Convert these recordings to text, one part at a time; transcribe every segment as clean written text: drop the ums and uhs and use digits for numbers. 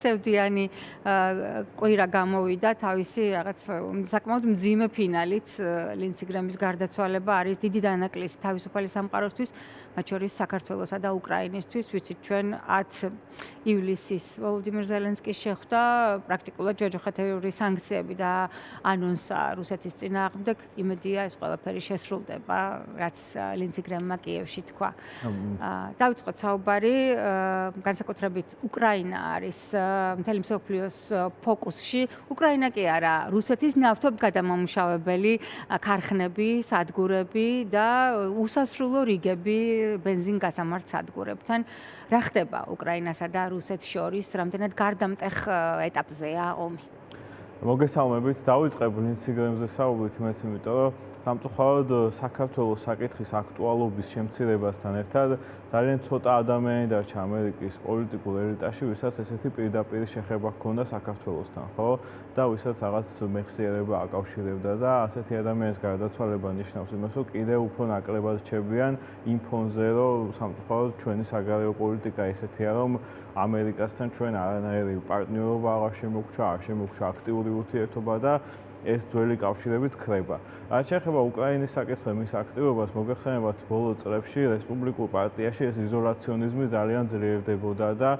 სევდიანი კვირა გამოვიდა თავისი რაღაც საკმაოდ მძიმე ფინალით. ლინდსი გრემის გარდაცვალება არის დიდი დანაკლისი თავისუფალი სამყაროსთვის, მათ შორის საქართველოსა და უკრაინისთვის. ვიცით, ჩვენ 10 ივლისის ვოლოდიმირ ზელენსკის შეხვდა პრაქტიკულად ჯოჯოხეთური საანქციები და ანონსა რუსეთის წინააღმდეგ. იმედია, ეს ყველაფერი შესრულდება, რაც ლინდსი გრემმა კიევში თქვა. დავიწყოთ საუბარი, განსაკუთრებით უკრაინა არის მთელი მსოფლიოს ფოკუსში. უკრაინა კი არა, რუსეთის ნავთობგადამამუშავებელი ქარხნები, სადგურები და უსასრულო რიგები ბენზინგასამართ სადგურებთან. რა ხდება უკრაინასა და რუსეთს შორის, რამდენად გარდამტეხ ეტაპზეა ომი? მოგესალმებით, დავიწყებ ლინდსი გრემზე საუბრით, იმიტომ რომ სამწუხაროდ საქართველოს საკითხის აქტუალობის შემცირებასთან ერთად ძალიან ცოტა ადამიანი დარჩა ამერიკის პოლიტიკურ ელიტაში, ვისაც ესეთი პირდაპირ შეხება ჰქონდა საქართველოსთან, ხო? და ვისაც რაღაც მეხსიერება აკავშირებდა და ასეთი ადამიანის გარდაცვალება ნიშნავს იმას, რომ კიდევ უფრო ნაკლებად რჩებიან იმ ფონზე, რომ სამწუხაროდ ჩვენი საგარეო პოლიტიკა ესეთია, რომ ამერიკასთან ჩვენ არანაირი პარტნიორობა აღარ შემოგჩა, არ შემოგჩა აქტიური ურთიერთობა და ეს ძველი კავშირებიც ხრება. რაც შეეხება უკრაინის საკითხზე მის აქტივობას, მოგეხსენებათ ბოლო წლებში რესპუბლიკურ პარტიაში ეს იზოლაციონიზმი ძალიან ძლიერდებოდა და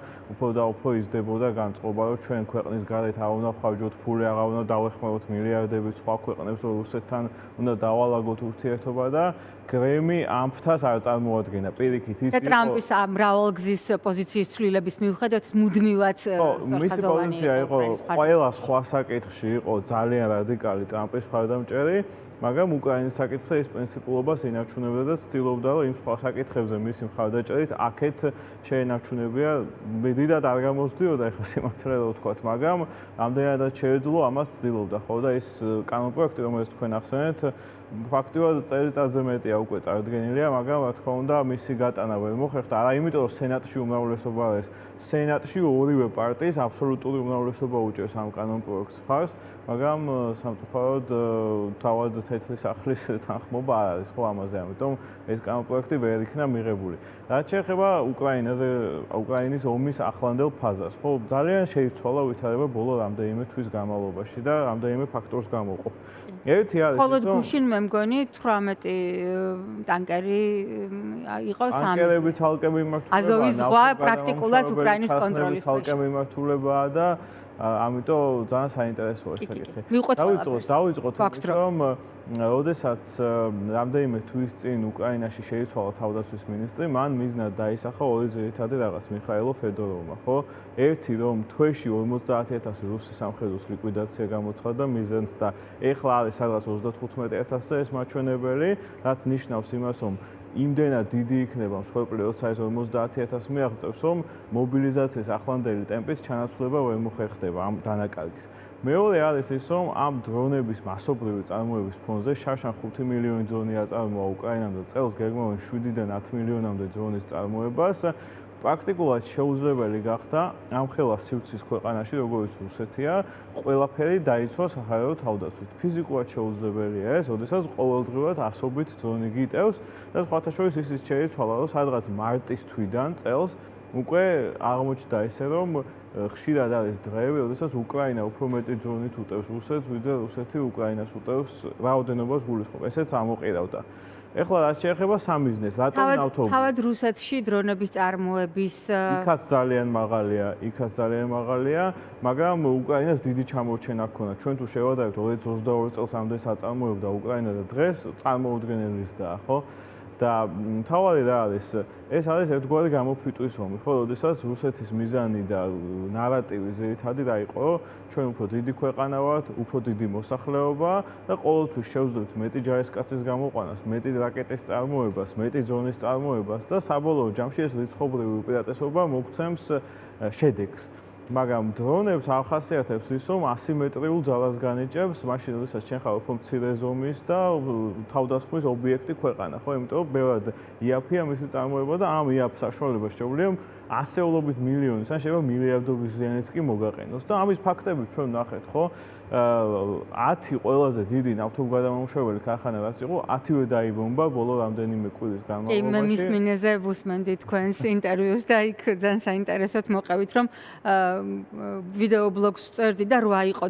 უფრო იზრდებოდა განწყობა, რომ ჩვენ ქვეყნის გარეთ არ უნდა ვხარჯოთ ფული, აღარ უნდა დავეხმაროთ მილიარდებით სხვა ქვეყნებს, რომ რუსეთთან უნდა დავალაგოთ ურთიერთობა და გრემი ამ ფრთას არ წარმოადგენდა. პირიქით ის და ტრამპის მრავალგზის პოზიციის ცვლილების მიუხედავად მუდმივად მისი პოზიცია იყო ყველა სხვა საკითხში იყო ძალიან რადიკალი ტრამპის მხარდამჭერი, მაგრამ უკრაინის საკითხზე ის პრინციპულობას ინარჩუნებდა და ცდილობდა, რომ იმ სხვა საკითხებზე მისი მხარდაჭერით აქეთ შეენარჩუნებია. დიდად არ გამოსდიოდა ეხლა სიმართლე რომ ვთქვათ, მაგრამ რამდენადაც შეეძლო, ამას ცდილობდა, ხო და ეს კანონპროექტი, რომელიც თქვენ ახსენეთ, ფაქტიურად წელიწადზე მეტია უკვე წარდგენილია, მაგრამ რა თქმა უნდა, მისი გატანა ვერ მოხერხდა. არა იმიტომ, რომ სენატში უმრავლესობა არის, სენატში ორივე პარტიის აბსოლუტური უმრავლესობა უჭერს ამ კანონპროექტს მხარს, მაგრამ სამწუხაროდ თავად თეთრი სახლის თანხმობა არ არის ხო ამაზე, ამიტომ ეს კანონპროექტი ვერ იქნა მიღებული. რაც შეეხება უკრაინაზე, უკრაინის ომის ახლანდელ ფაზას, ხო, ძალიან შეიცვალა ვითარება ბოლო რამდენიმე თვის განმავლობაში და რამდენიმე ფაქტორს გამოყო. ერთი არის მხოლოდ გუშინ მე მგონი 18 ტანკერი იყო სამი. ტანკერები ცალკე მიმართულება, აზოვის ზღვა პრაქტიკულად უკრაინის კონტროლის ქვეშ. ცალკე მიმართულებაა და ამიტომ ძალიან საინტერესოა ეს საკითხი. დავიწყოთ ის, რომ როდესაც რამდენიმე თვის წინ უკრაინაში შეიცვალა თავდაცვის მინისტრი, მან მიზნად დაისახა ორი ძირითადი რაღაც მიხაილო ფედოროვმა, ხო? ერთი რომ თვეში 50000 რუსი სამხედროს ლიკვიდაცია გამოცხადდა მიზანს და ეხლა არის სადღაც 35000-ზე ეს მაჩვენებელი, რაც ნიშნავს იმას, რომ იმდენად დიდი იქნება მსხვერპლი, როცა ეს 50000 მიაღწევს, რომ მობილიზაციის ახლანდელი ტემპით ჩანაცვლება ვერ მოხერხდება ამ დანაკარგის. მეორე არის ის, რომ ამ დრონების მასობრივი წარმოების ფონზე შარშან 5 მილიონი დრონი აწარმოა უკრაინამ და წელს გეგმავენ 7-დან 10 მილიონამდე დრონის წარმოებას. პრაქტიკულად შეუძლებელი გახდა ამხელა სივრცის ქვეყანაში, როგორც რუსეთია, ყველაფერი დაიცვა საჰაერო თავდაცვით. ფიზიკურად შეუძლებელია ეს, როდესაც ყოველდღიურად ასობით დრონი გიტევს და სხვათა შორის ისიც შეიცვალა, რომ სადღაც მარტის თვიდან წელს უკვე აღმოჩნდა ესე, რომ ხშირად არის დღეები, როდესაც უკრაინა უფრო მეტი დრონით უტევს რუსეთს, ვიდრე რუსეთი უკრაინას უტევს რაოდენობას გულისხმობ. ესეც ამოყირავდა. ეხლა რაც შეეხება სამიზნეს, რატომ ნავთობი? თავად რუსეთში დრონების წარმოების იქაც ძალიან მაღალია, მაგრამ უკრაინას დიდი ჩამორჩენა ჰქონდა. ჩვენ თუ შევადარებთ 2022 წელს ამდენ საწარმოებდა უკრაინა და დღეს წარმოუდგენელისაა, ხო? და თავარი რა არის? ეს არის ერთგვარი გამოფიტვის ომი, ხო, როდესაც რუსეთის მიზანი და ნარატივი ძირითადად რა იყო, რომ ჩვენ უფრო დიდი ქვეყანა ვართ, უფრო დიდი მოსახლეობა და ყოველთვის შევძლებთ მეტი ჯარისკაცის გამოყვანას, მეტი რაკეტის წარმოებას, მეტი ზონის წარმოებას და საბოლოო ჯამში ეს რიცხობრივი უპირატესობა მოგცემს შედეგს. მაგრამ დრონებს ახასიათებს ის, რომ ასიმეტრიულ ძალას განიჭებს, მაშინ როდესაც ჩვენ ხარ უფრო მცირე ზომის და თავდასხმის ობიექტი ქვეყანა, ხო? იმიტომ რომ ბევრად იაფია მისი წარმოება და ამ იაფ საშუალებას შეუძლია ასეულობით მილიონის ან შეიძლება მილიარდობის ზიანიც კი მოგაყენოს და ამის ფაქტები ჩვენ ნახეთ, ხო? 10 ყველაზე დიდი ნავთობგადამამუშავებელი ქარხანა რაც იყო, 10-ვე დაიბომბა ბოლო რამდენიმე კვირის განმავლობაში. კი, მის მინერზე ვუსმენდი თქვენს ინტერვიუს და იქ ძალიან საინტერესოდ მოყევით, რომ ვიდეო ბლოგს წერდი და 8 იყო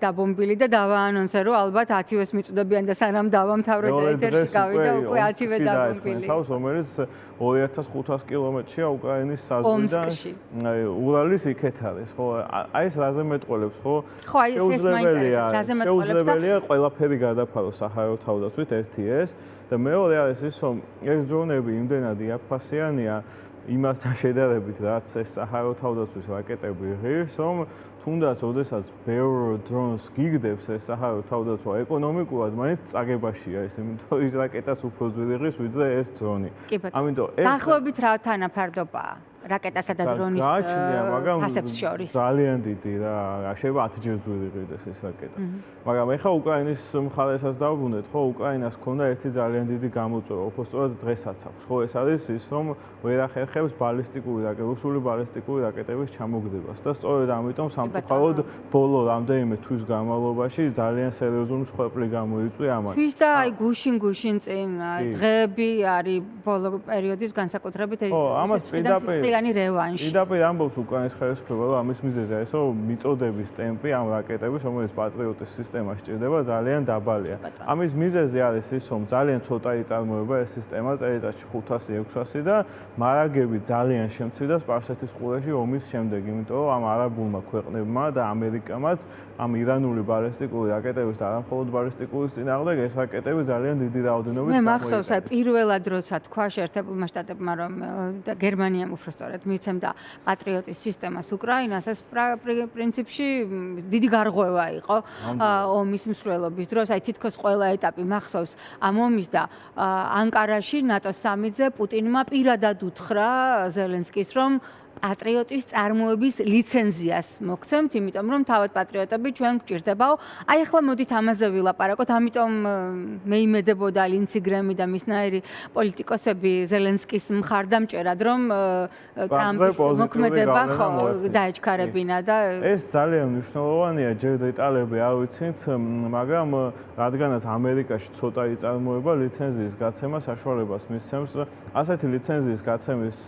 დაბომბილი და დავაანონსე, რომ ალბათ 10-ვეს მიწუდებიან და სანამ დავამთავრე და ეთერში გავიდა უკვე 10-ვე დაბომბილი. თავს, რომელიც 2500 კილომეტრია უკრაინის საზღვრიდან ურალის იქეთ არის, ხო? აი ეს რაზე მეტყველებს, ხო? ხო, აი ეს მაინტერესებს, რაზე მეტყველებს და შეუძლებელია ყველაფერი გადაფაროს საჰაერო თავდაცვით, ერთი ეს და მეორე არის ის, რომ ეს დრონები იმდენად იაფფასიანია იმასთან შედარებით, რაც ეს საჰაერო თავდაცვის რაკეტები ღირს, რომ თუნდაც ოდესაც ბევრ დრონს გიგდებს ეს საჰაერო თავდაცვა ეკონომიკურად, მაინც წაგებაშია ეს, იმიტომ რომ ის რაკეტაც უფრო ძვირი ღირს, ვიდრე ეს დრონი. ამიტომ ეს დაახლოებით რა თანაფარდობაა რაკეტასა და დრონის ფასებს შორის? ძალიან დიდი რა, შეიძლება 10-ჯერ ძვირი ღირდეს ეს რაკეტა. მაგრამ ეხლა უკრაინის მხარესაც დავბრუნდეთ, ხო, უკრაინას ჰქონდა ერთი ძალიან დიდი გამოწვევა, უფრო სწორად დღესაც აქვს, ხო, ეს არის ის, რომ ვერ ახერხებს რუსული ბალისტიკური რაკეტების ჩამოგდებას და სწორედ ამიტომ სამწუხაროდ ბოლო რამდენიმე თვის განმავლობაში ძალიან სერიოზული მსხვერპლი გამოიწვია ამან. თვის და აი გუშინ წინ დღეები არის ბოლო პერიოდის განსაკუთრებით ეს სისხლიანი რევანში. პირდაპირ ამბობს უკრაინის ხელისუფლება, რომ ამის მიზეზი არის, რომ მიწოდების ტემპი ამ რაკეტების, რომელიც პატრიოტის სისტემას ჭირდება, ძალიან დაბალია. ამის მიზეზი არის ის, რომ ძალიან ცოტა იწარმოება ეს სისტემა წელიწადში 500-600 და მარაგები ძალიან შემცირდა სპარსეთის ყურეში ომის შემდეგ, იმიტომ რომ ამ არაბულმა ქვეყნებმა და ამერიკამაც ამ ირანული ბალისტიკური რაკეტების და არამხოლოდ ბალისტიკური წინააღმდეგ ეს რაკეტები ძალიან დიდი რაოდენობით მე მახსოვს, აი პირველად როცა თქვა შეერთებულმა შტატებმა, რომ და გერმანიამ უფრო სწორად მიცემდა პატრიოტის სისტემას უკრაინას, ეს პრინციპში დიდი გარღვევა იყო ომის მსვლელობის დროს, აი თითქოს ყველა ეტაპი მახსოვს ამ ომის და ანკარაში ნატოს სამიტზე პუტინმა პირადად უთხრა ზელენსკის, რომ პატრიოტის წარმოების ლიცენზიას მოგცემთ, იმიტომ რომ თავად პატრიოტები ჩვენ გვჭირდებაო. აი ახლა მოდით ამაზე ვილაპარაკოთ, ამიტომ მე იმედებოდა ლინცი გრემი და მისნაირი პოლიტიკოსები ზელენსკის მხარდამჭერად, რომ ტრამპის მოქმედება დაეჩქარებინა და ეს ძალიან მნიშვნელოვანია, ჯერ დეტალები არ ვიცით, მაგრამ რადგანაც ამერიკაში ცოტა იწარმოება ლიცენზიის გაცემა საშუალებას მისცემს, ასეთი ლიცენზიის გაცემის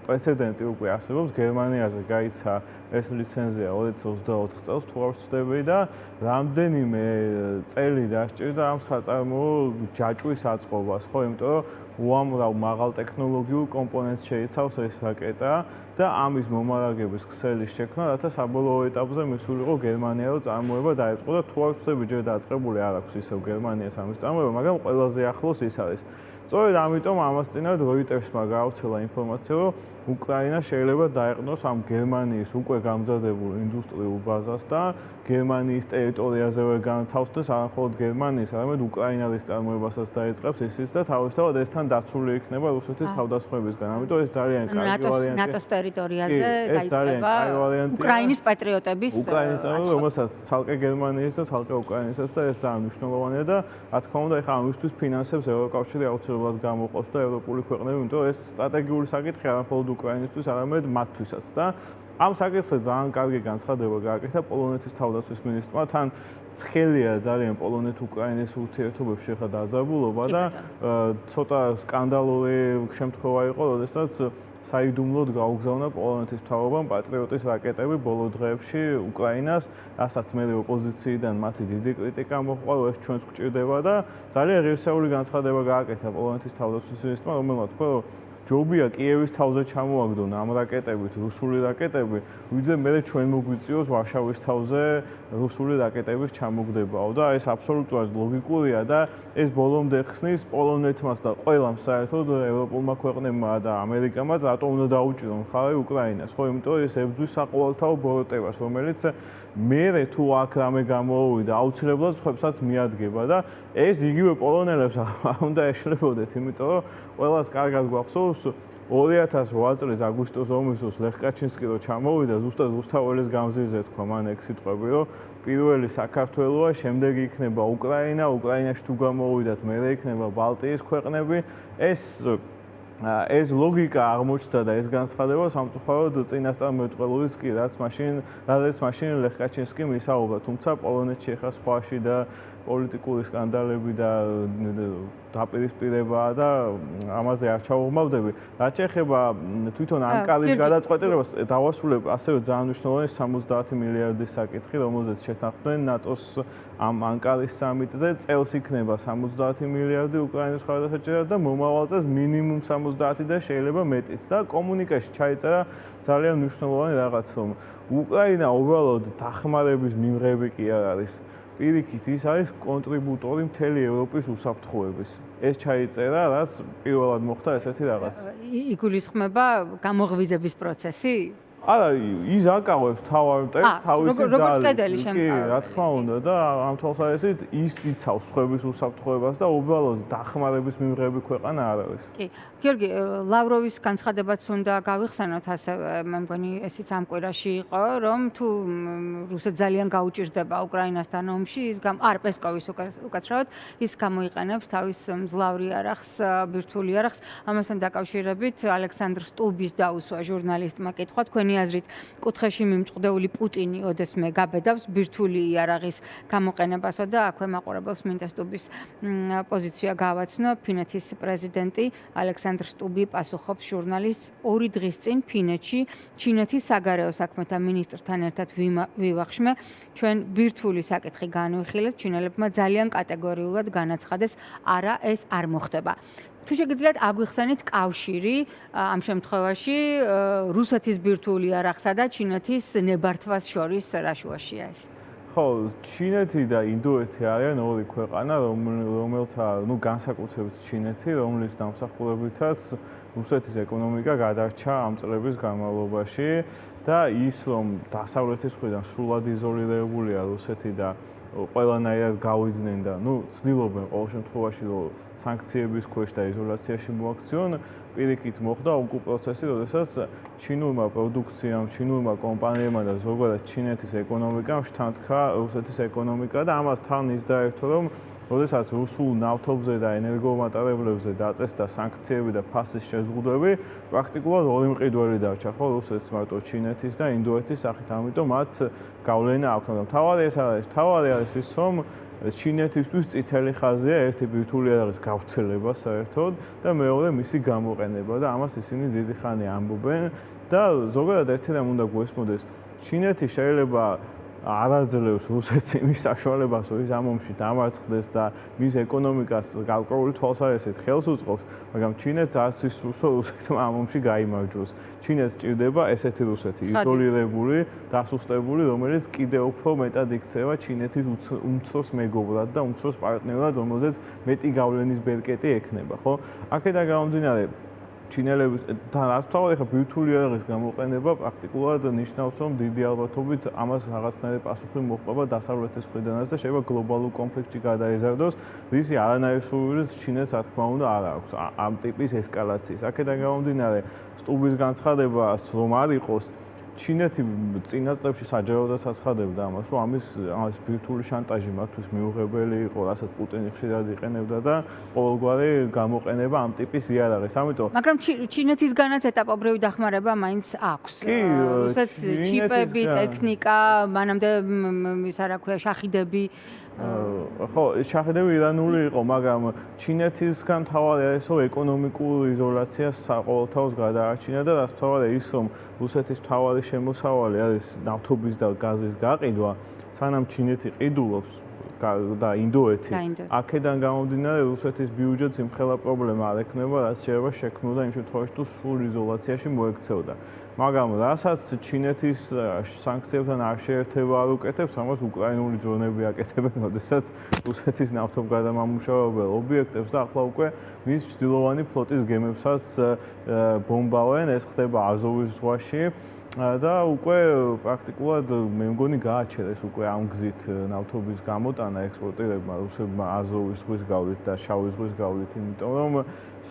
პრეცედენტი უკვე არსებობს. გერმანიაზე გაიცა ეს ლიცენზია 2024 წელს, თუ არ ვცდები და რამდენიმე წელი დასჭირდა ამ საწარმოო ჯაჭვის აწყობას, ხო, იმიტომ რომ უამრავ მაღალ ტექნოლოგიურ კომპონენტს შეიცავს ეს რაკეტა და ამის მომარაგების ქსელის შექმნა, რათა საბოლოო ეტაპზე მისულიყო გერმანია, რომ წარმოება დაიწყო და თუ არ ვცდები ჯერ დაწყებული არ აქვს ისევ გერმანიას ამის წარმოება, მაგრამ ყველაზე ახლოს ის არის. სწორედ ამიტომ ამას წინათ როიტერსმა გაავრცელა ინფორმაცია, რომ უკრაინა შეიძლება დაეყნოს ამ გერმანიის უკვე გამზადებულ ინდუსტრიულ ბაზას და გერმანიის ტერიტორიაზე ვერ განთავსდეს არამხოლოდ გერმანიის, არამედ უკრაინის წარმოებასაც დაიწყებს ისიც და თავისთავად ესთან დაცული იქნება რუსეთის თავდასხმებისგან. ამიტომ ეს ძალიან კარგი ვარიანტია. ნატოს ტერიტორიაზე დაიწყება უკრაინის პატრიოტების უკრაინის, რომელსაც ცალკე გერმანიის და ცალკე უკრაინისაც და ეს ძალიან მნიშვნელოვანია და რა თქმა უნდა, ეხლა ამისთვის ფინანსებს ევროკავშირი აუცილებლად გამოყობს და ევროპული ქვეყნები, იმიტომ რომ ეს სტრატეგიული საკითხი არამხოლოდ უკრაინისთვის, არამედ მათთვისაც და ამ საკითხზე ძალიან კარგი განცხადება გააკეთა პოლონეთის თავდაცვის მინისტრმა, თან ცხელია ძალიან პოლონეთ-უკრაინის ურთიერთობებში ხა დაძაბულობა და ცოტა სკანდალური შემთხვევა იყო, როდესაც საიდუმლოდ გაუგზავნა პოლონეთის მთავრობამ პატრიოტის რაკეტები ბოლო დღეებში უკრაინას, რასაც მე ოპოზიციიდან მათი დიდი კრიტიკა მოჰყვა, ეს ჩვენს გვჭირდება და ძალიან ღირსეული განცხადება გააკეთა პოლონეთის თავდაცვის მინისტრმა, რომელმაც თქვა, რომ ჯობია კიევის თავზე ჩამოაგდონ ამ რაკეტებით რუსული რაკეტები, ვიდრე მე ჩვენ მოგვიწიოს ვარშავის თავზე რუსული რაკეტების ჩამოგდებაო და ეს აბსოლუტურად ლოგიკურია და ეს ბოლომდე ხსნის პოლონეთმაც და ყველამ საერთოდ ევროპულმა ქვეყნებმა და ამერიკამაც რატომ უნდა დაუჭირონ ხალხი უკრაინას, ხო, იმიტომ რომ ეს ებრძვის საყოველთაო ბოროტებას, რომელიც მერე თუ აქ რამე გამოვიდა, აუცილებლად სხვებსაც მიადგება და ეს იგივე პოლონელებს არ უნდა ეშლებოდეთ, იმიტომ რომ ყველას კარგად გვახსოვს 2008 წლის აგვისტოს ომის დროს ლეხ კაჩინსკი რო ჩამოვიდა, ზუსტად რუსთაველის გამზირზე თქვა მან ეგ სიტყვები, რომ პირველი საქართველოა, შემდეგ იქნება უკრაინა, უკრაინაში თუ გამოვიდათ, მერე იქნება ბალტიის ქვეყნები. ეს ეს ლოგიკა აღმოჩნდა და ეს განცხადება სამწუხაროდ წინასწარმეტყველურის კი რაც მაშინ ლეხ კაჩინსკიმ ისაუბრა, თუმცა პოლონეთში ახლა სხვაში და პოლიტიკური სკანდალები და დაპირისპირებაა და ამაზე არ ჩავუღმავდები. რაც შეეხება თვითონ ანკარის გადაწყვეტილებას, დავასრულებ ასევე ძალიან მნიშვნელოვანი 70 მილიარდის საკითხი, რომელზეც შეთანხმდნენ ნატოს ამ ანკარის სამიტზე. წელს იქნება 70 მილიარდი უკრაინის მხარდასაჭერად და მომავალ წელს მინიმუმ 70 და შეიძლება მეტიც. და კომუნიკაში ჩაიწერა ძალიან მნიშვნელოვანი რაღაც, რომ უკრაინა უბრალოდ დახმარების მიმღები კი არ არის. პირიქით ის არის კონტრიბუტორი მთელი ევროპის უსაფრთხოების. ეს ჩაიწერა, რაც პირველად მოხდა ესეთი რაღაც. იგულისხმება გამოღვიძების პროცესი? არა, ის აკავებს თავარ ტექსტს თავისი ძალით. როგორც კედელი შემკავდა. კი, რა თქმა უნდა და ამ თვალსაზრისით ის იცავს სხვების უსაფრთხოებას და უბრალოდ დახმარების მიმღები ქვეყანა არ არის. კი. გიორგი, ლავროვის განცხადებაც უნდა გავიხსენოთ ასევე, მე მგონი ესიც ამ კვირაში იყო, რომ თუ რუსეთი ძალიან გაუჭირდება უკრაინასთან ომში, არ პესკოვის უკაცრავად, ის გამოიყენებს თავის მძლავრი არახს, ბირთვული არახს. ამასთან დაკავშირებით ალექსანდრ სტუბის დაუსვა ჟურნალისტმა კითხვა, თქვენი აზრით, კუთხეში მიმწყდეული პუტინი ოდესმე გაბედავს ბირთვული იარაღის გამოყენებასო და აქვე მაყურებელს მინდა სტუბის პოზიცია გავაცნო. ფინეთის პრეზიდენტი ალექსანდრ სტუბი პასუხობს ჟურნალისტს 2 დღის წინ ფინეთში ჩინეთის საგარეო საქმეთა მინისტრთან ერთად ვივახშმე, ჩვენ ბირთვული საკითხი განვიხილეთ, ჩინელებმა ძალიან კატეგორიულად განაცხადეს, არა, ეს არ მოხდება. თუ შეგიძლიათ აგვიხსენით კავშირი ამ შემთხვევაში რუსეთის ბირთვული არახსა და ჩინეთის ნებართვას შორის რა შუაშია ეს? ხო, ჩინეთი და ინდოეთი არიან ორი ქვეყანა, რომელთა, განსაკუთრებით ჩინეთი, რომლის დამსახურებითაც რუსეთის ეკონომიკა გადარჩა ამ წლების განმავლობაში და ის, რომ დასავლეთის მხრიდან სრულად იზოლირებულია რუსეთი და ყველანაირად გავიდნენ და ცდილობენ ყოველ შემთხვევაში რომ სანქციების ქვეშ და იზოლაციაში მოაქციონ, პირიქით მოხდა უკუ პროცესი, როდესაც ჩინურმა პროდუქციამ, ჩინურმა კომპანიებმა და ზოგადად ჩინეთის ეკონომიკამ შთანთქა რუსეთის ეკონომიკა და ამას თან ისდაერთო, რომ როდესაც რუსულ ნავთობზე და ენერგომატარებლებზე დაწესდა სანქციები და ფასის შეზღუდვები, პრაქტიკულად ორი მყიდველი დარჩა, ხო, რუსეთის მარტო ჩინეთის და ინდოეთის სახით, ამიტომ მათ გავლენა აქვს, მაგრამ თავარი არის ის, რომ ჩინეთისთვის წითელი ხაზია ერთი ბირთვული არაღის გავრცელება საერთოდ და მეორე მისი გამოყენება და ამას ისინი დიდი ხანი ამბობენ და ზოგადად ერთი რამ უნდა გვესმოდეს, ჩინეთი შეიძლება არ აძლევს რუსეთს იმის საშუალებას, რომ ის ამ ომში დამარცხდეს და მის ეკონომიკას გარკვეული თვალსაზრისით ხელს უწყობს, მაგრამ ჩინეთს არც ის რუსეთმა ამ ომში გაიმარჯვოს. ჩინეთს სჭირდება ესეთი რუსეთი, იზოლირებული, დასუსტებული, რომელიც კიდევ უფრო მეტად იქცევა ჩინეთის უმცროს მეგობრად და უმცროს პარტნიორად, რომელზეც მეტი გავლენის ბერკეტი ექნება, ხო? აქედან გამომდინარე ჩინელებთან ასთავად ახლა ბირთვული არაღის გამოყენება პრაქტიკულად ნიშნავს, რომ დიდი ალბათობით ამას რაღაცნაირი პასუხი მოჰყვება დასავლეთის მხრიდანაც და შეიძლება გლობალურ კონფლიქტში გადაეზარდოს, რისი არანაირი სურვილიც ჩინეთს რა თქმა უნდა არ აქვს ამ ტიპის ესკალაციის. აქედან გამომდინარე, სტუბის განცხადებაც რომ არ იყოს, ჩინეთი წინა წლებში საჯაროდაც აცხადებდა ამას, რომ ამის ბირთვული შანტაჟი მათთვის მიუღებელი იყო, რასაც პუტინი ხშირად იყენებდა და ყოველგვარი გამოყენება ამ ტიპის იარაღის. ამიტომ მაგრამ ჩინეთისგანაც ეტაპობრივი დახმარება მაინც აქვს. რუსეთს ჩიპები, ტექნიკა, მანამდე ის რა ქვია, შახიდები ხო, შახიდები ირანული იყო, მაგრამ ჩინეთისგან თავარი არის, რომ ეკონომიკური იზოლაცია საყოველთაოს გადაარჩინა და რაც თავარია ის, რომ რუსეთის თავარი შემოსავალი არის ნავთობის და გაზის გაყიდვა, სანამ ჩინეთი ყიდულობს და ინდოეთი. აქედან გამომდინარე რუსეთის ბიუჯეტს იმხელა პრობლემა არ ექნება, რაც შეიძლება შექმნოდა იმ შემთხვევაში, თუ სრულ იზოლაციაში მოექცეოდა. მაგრამ რასაც ჩინეთის სანქციებთან არ შეერთება არ უკეთებს, ამას უკრაინული დრონები აკეთებენ, როდესაც რუსეთის ნავთობგადამამუშავებელ ობიექტებს და ახლა უკვე მის ჩრდილოვანი ფლოტის გემებსაც ბომბავენ, ეს ხდება აზოვის ზღვაში. და უკვე პრაქტიკულად მე მგონი გააჩერეს უკვე ამ გზით ნავთობის გამოტანა ექსპორტირებმა რუსებმა აზოვის ზღვის გავლით და შავი ზღვის გავლით, იმიტომ რომ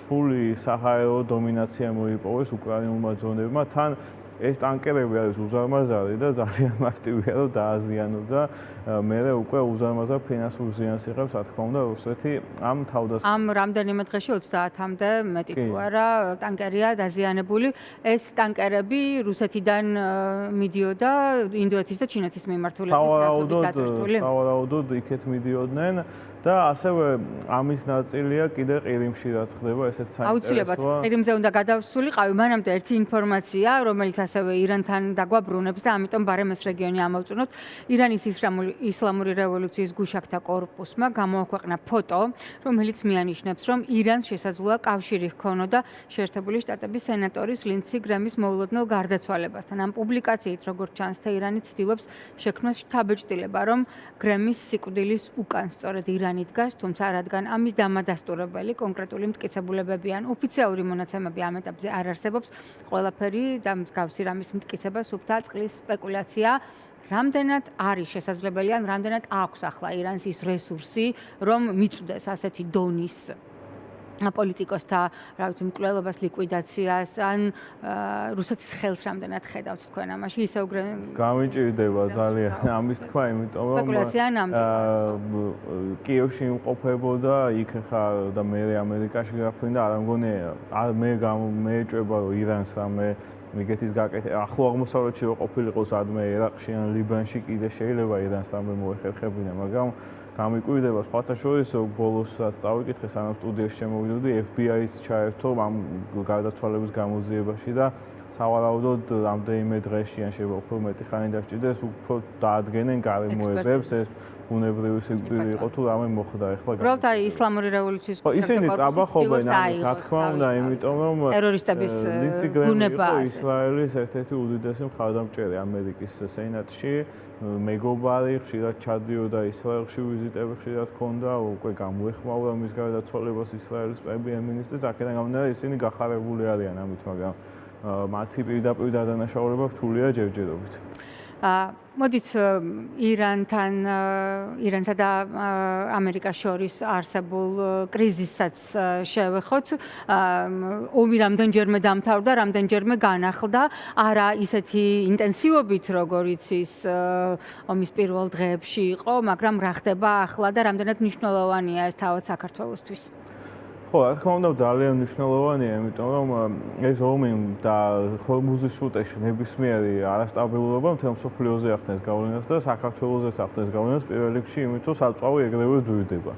სრული საჰაერო დომინაცია მოიპოვეს უკრაინულმა ზონებმა. თან ეს ტანკერები არის უზარმაზარი და ძალიან მარტივია რომ დააზიანო და მე უკვე უზარმაზარ ფინანსურ ზიანს იღებს, რა თქმა უნდა, რუსეთი ამ თავდასხმას. ამ რამდენიმე დღეში 30-მდე მეტი თუ არა ტანკერია დაზიანებული. ეს ტანკერები რუსეთიდან მიდიოდა ინდოეთის და ჩინეთის მიმართულებით დატვირთული. სავარაუდოდ იქეთ მიდიოდნენ და ასევე ამის ნაწილია კიდე ყირიმში რაც ხდება, ესეც საინტერესოა. აუცილებლად ყირიმზე უნდა გადავსულიყავი, მანამდე ერთი ინფორმაცია, რომელიც ასევე ირანთან დაგვაბრუნებს და ამიტომ ბარემ ეს რეგიონი ამოვწუნოთ. ირანის ისლამური რევოლუციის გუშაქთა კორპუსმა გამოაქვეყნა ფოტო, რომელიც მიანიშნებს, რომ ირანს შესაძლოა კავშირი ჰქონოდა შეერთებული შტატების სენატორის ლინდსი გრემის მოულოდნელ გარდაცვალებასთან. ამ პუბლიკაციით, როგორც ჩანს, თეირანი ცდილობს შექმნას შთაბეჭდილება, რომ გრემის სიკვდილის უკან სწორედ ირანი დგას, თუმცა რადგან ამის დამადასტურებელი კონკრეტული მტკიცებულებები ან ოფიციალური მონაცემები ამ ეტაპზე არ არსებობს, ყველაფერი და მსგავსი რამის მტკიცება სუფთა წყლის სპეკულაცია. რამდენად არის შესაძლებელი ან რამდენად აქვს ახლა ირანს ის რესურსი, რომ მიწვდეს ასეთი დონის პოლიტიკოსთა, რა ვიცი, მკვლელობას, ლიკვიდაციას, ან რუსეთის ხელს რამდენად ხედავთ თქვენ ამაში, ისევ გამიჭირდება ძალიან ამის თქვა, იმიტომ რომ სპეკულაცია ნამდვილად კიევში იმყოფებოდა, იქ ხა და მე ამერიკაში გაფრინდა, არ მგონი მე ეჭვება რომ ირანს რამე მიგეთის გაკეთება. ახლო აღმოსავლეთში რო ყოფილიყო სადმე ერაყში ან ლიბანში კიდე შეიძლება ირანს რამე მოეხერხებინა, მაგრამ გამიკვირდება სხვათა შორის ბოლოსაც წავიკითხე სანამ სტუდიაში შემოვიდოდი FBI-ს ჩაერთო ამ გარდაცვალების გამოძიებაში და სავარაუდოდ რამდენიმე დღეში ან შეიძლება უფრო მეტი ხანი დასჭირდეს უფრო დაადგენენ გარემოებებს ეს ბუნებრივი სიკვდილი იყო თუ რამე მოხდა ახლა. უბრალოდ აი ისლამური რევოლუციის ისინი წაბახობენ რა თქმა უნდა, იმიტომ რომ ტერორისტების ბუნება ისრაელის ერთ-ერთი უდიდესი მხარდამჭერი ამერიკის სენატში მეგობარი ხშირად ჩადიოდა ისრაელში ვიზიტები ხშირად ჰქონდა, უკვე გამოეხმაურა მის გარდაცვალებას ისრაელის პრემიერ-მინისტრიც, აქედან გამომდინარე ისინი გახარებული არიან ამით, მაგრამ მათი პირდაპირ დადანაშაულება რთულია ჯერჯერობით. მოდით ირანსა და ამერიკას შორის არსებულ კრიზისაც შევეხოთ. ომი რამდენჯერმე დამთავრდა, რამდენჯერმე განახლდა, არა ისეთი ინტენსივობით, როგორც ის ომის პირველ დღეებში იყო, მაგრამ რა ხდება ახლა და რამდენად მნიშვნელოვანია ეს თავად საქართველოსთვის? ხო, რა თქმა უნდა, ძალიან მნიშვნელოვანია, იმიტომ რომ ეს ომი და ხორმუზის სრუტეში ნებისმიერი არასტაბილურობა მთელ მსოფლიოზე ახდენს გავლენას და საქართველოსაც ახდენს გავლენას პირველ რიგში, იმიტომ რომ საწვავი ეგრევე ძვირდება.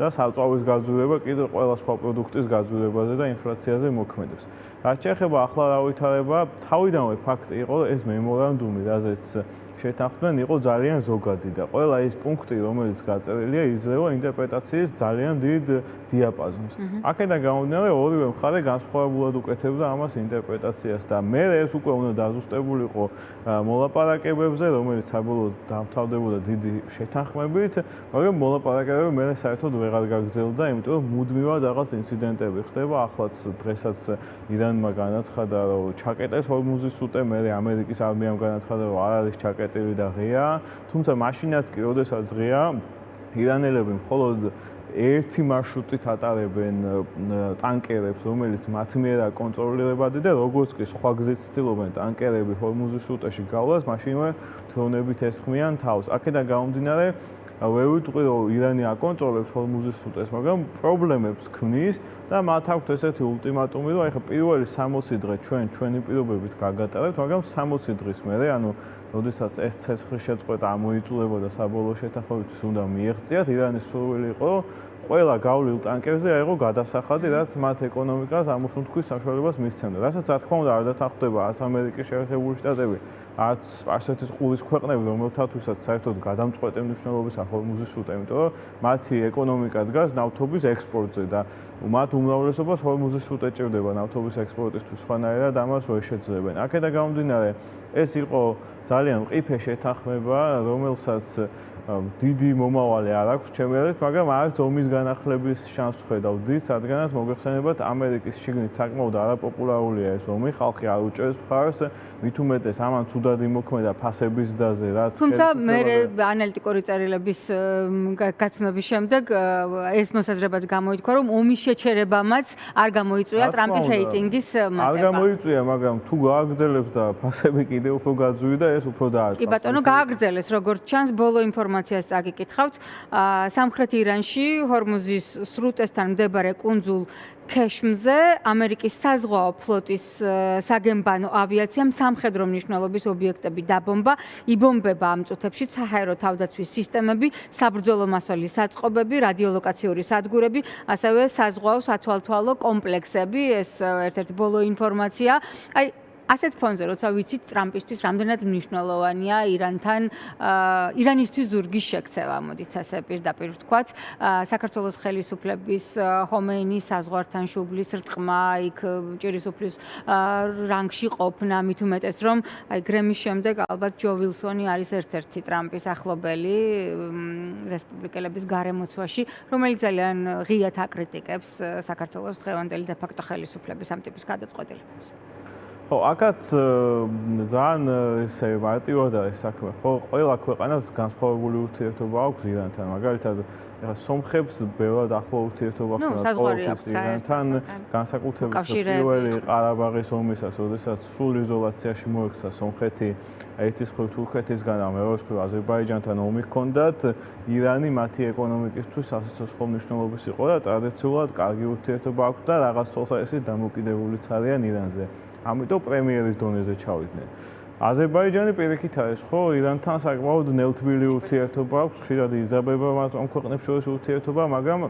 და საწვავის გაძვირება კიდევ ყველა სხვა პროდუქტის გაძვირებაზე და ინფლაციაზე მოქმედებს. რაც შეეხება ახლა რა ვითარება, თავიდანვე ფაქტი იყო ეს მემორანდუმი, რაზეც შეთანხმდნენ, იყო ძალიან ზოგადი და ყველა ის პუნქტი, რომელიც გაწერილია, იძლევა ინტერპრეტაციის ძალიან დიდ დიაპაზონს. აქედან გამომდინარე, ორივე მხარე განსხვავებულად უკეთებდა ამას ინტერპრეტაციას და მე ეს უკვე უნდა დაზუსტებულიყო მოლაპარაკებებზე, რომელიც საბოლოოდ დამთავრდებოდა დიდი შეთანხმებით, მაგრამ მოლაპარაკებები მე საერთოდ ვეღარ გაგრძელდა, იმიტომ რომ მუდმივად რაღაც ინციდენტები ხდება. ახლაც დღესაც ირანმა განაცხადა, რომ ჩაკეტეს ჰორმუზის სრუტე, მე ამერიკის არმიამ განაცხადა, რომ არ არის ჩაკეტილი და ღია, თუმცა მაშინაც კი, როდესაც ღია, ირანელები მხოლოდ ერთი მარშრუტით ატარებენ ტანკერებს, რომელიც მათ მიერ აკონტროლირებადი და როგორც კი სხვა გზით ცდილობენ ტანკერები ჰორმუზის სრუტეში გავლას, მაშინვე დრონებით ესხმიან თავს. აქედან გამომდინარე, ვერ ვიტყვი, რომ ირანი აკონტროლებს ჰორმუზის სრუტეს, მაგრამ პრობლემებს ქმნის და მათ აქვთ ესეთი ულტიმატუმი, რომ ახლა პირველი 60 დღე ჩვენი პირობებით გაგატარებთ, მაგრამ 60 დღის მერე, ანუ როდესაც ეს ცეცხლის შეწყვეტა ამოიწურება და საბოლოო შეთანხმებისთვის უნდა მიეღწიათ, ირანის სურვილი იყო, ყველა გავლილ ტანკერზე აიღო გადასახადი, რაც მათ ეკონომიკას ამოსუნთქვის საშუალებას მისცემდა. რასაც რა თქმა უნდა არ დათანხმდება არც ამერიკის შეერთებული შტატები, არც სპარსეთის ყურის ქვეყნები, რომელთათვისაც საერთოდ გადამწყვეტი მნიშვნელობის ჰორმუზის სრუტე, იმიტომ რომ მათი ეკონომიკა დგას ნავთობის ექსპორტზე და მათ უმრავლესობას ჰორმუზის სრუტე ჭირდება ნავთობის ექსპორტისთვის, სხვანაირად ამას ვერ შეძლებენ. აქედან გამომდინარე, ეს იყო ძალიან მყიფე შეთანხმება, რომელსაც დიდი მომავალი არ აქვს ჩემი აზრით, მაგრამ არც ომის განახლების შანსს ხედავ დიდ, რადგანაც მოგეხსენებათ ამერიკის შიგნით საკმაოდ არაპოპულარულია ეს ომი, ხალხი არ უჭერს მხარს, მით უმეტეს ამან ცუდად იმოქმედა ფასების დაზე, რაც თუმცა მე ანალიტიკური წერილების გაცნობის შემდეგ ეს მოსაზრებაც გამოითქვა, რომ ომის შეჩერებამაც არ გამოიწვია ტრამპის რეიტინგის მატება. არ გამოიწვია, მაგრამ თუ გააგრძელებს და ფასები კიდევ უფრო გაძვირდა, ეს უფრო დააწყდა. კი ბატონო, გააგრძელეს, როგორც ჩანს, ბოლო ინფორმაციას წაგიკითხავთ. სამხრეთ ირანში, ჰორმუზის სრუტესთან მდებარე კუნძულ ქეშმზე ამერიკის საზღვაო ფლოტის საგემბანო ავიაციამ სამხედრო მნიშვნელობის ობიექტები დაბომბა, იბომბება ამ წუთებში საჰაერო თავდაცვის სისტემები, საბრძოლო მასალის საწყობები, რადიოლოკაციური სადგურები, ასევე საზღვაო სათვალთვალო კომპლექსები. ეს ერთ-ერთი ბოლო ინფორმაცია. აი ასეთ ფონზე, როცა ვიცით ტრამპისთვის რამდენად მნიშვნელოვანია ირანისთვის ზურგის შექცევა, მოდით ასე პირდაპირ ვთქვათ, საქართველოს ხელისუფლების ხომეინის საზღვართან შუბლის რტყმა, იქ ჭირის უფლის რანგში ყოფნა, მით უმეტეს რომ აი გრემის შემდეგ ალბათ ჯო ვილსონი არის ერთ-ერთი ტრამპის ახლობელი რესპუბლიკელების გარემოცვაში, რომელიც ძალიან ღიად აკრიტიკებს საქართველოს დღევანდელი დე-ფაქტო ხელისუფლების ამ ტიპის გადაწყვეტილებებს. ხო, აქაც ძალიან ესე მარტივად არის საქმე. ხო, ყველა ქვეყანას განსხვავებული ურთიერთობა აქვს ირანთან. მაგალითად, ეხლა სომხებს ბევრად ახლო ურთიერთობა აქვს ირანთან, განსაკუთრებით პირველი ყარაბაღის ომისას, როდესაც სრულ იზოლაციაში მოექცა სომხეთი ერთის მხრივ თურქეთისგან, მეორეს მხრივ აზერბაიჯანთან ომი ჰქონდათ, ირანი მათი ეკონომიკისთვის სასიცოცხლო მნიშვნელობის იყო და ტრადიციულად კარგი ურთიერთობა აქვს და რაღაც თვალსაზრისით დამოკიდებულიც არიან ირანზე. ამიტომ პრემიერის დონეზე ჩავიდნენ. აზერბაიჯანი პირიქით არის, ხო, ირანთან საკმაოდ ნელთბილი ურთიერთობა აქვს, ხშირად იძაბება მათ ამ ქვეყნებს შორის ურთიერთობა, მაგრამ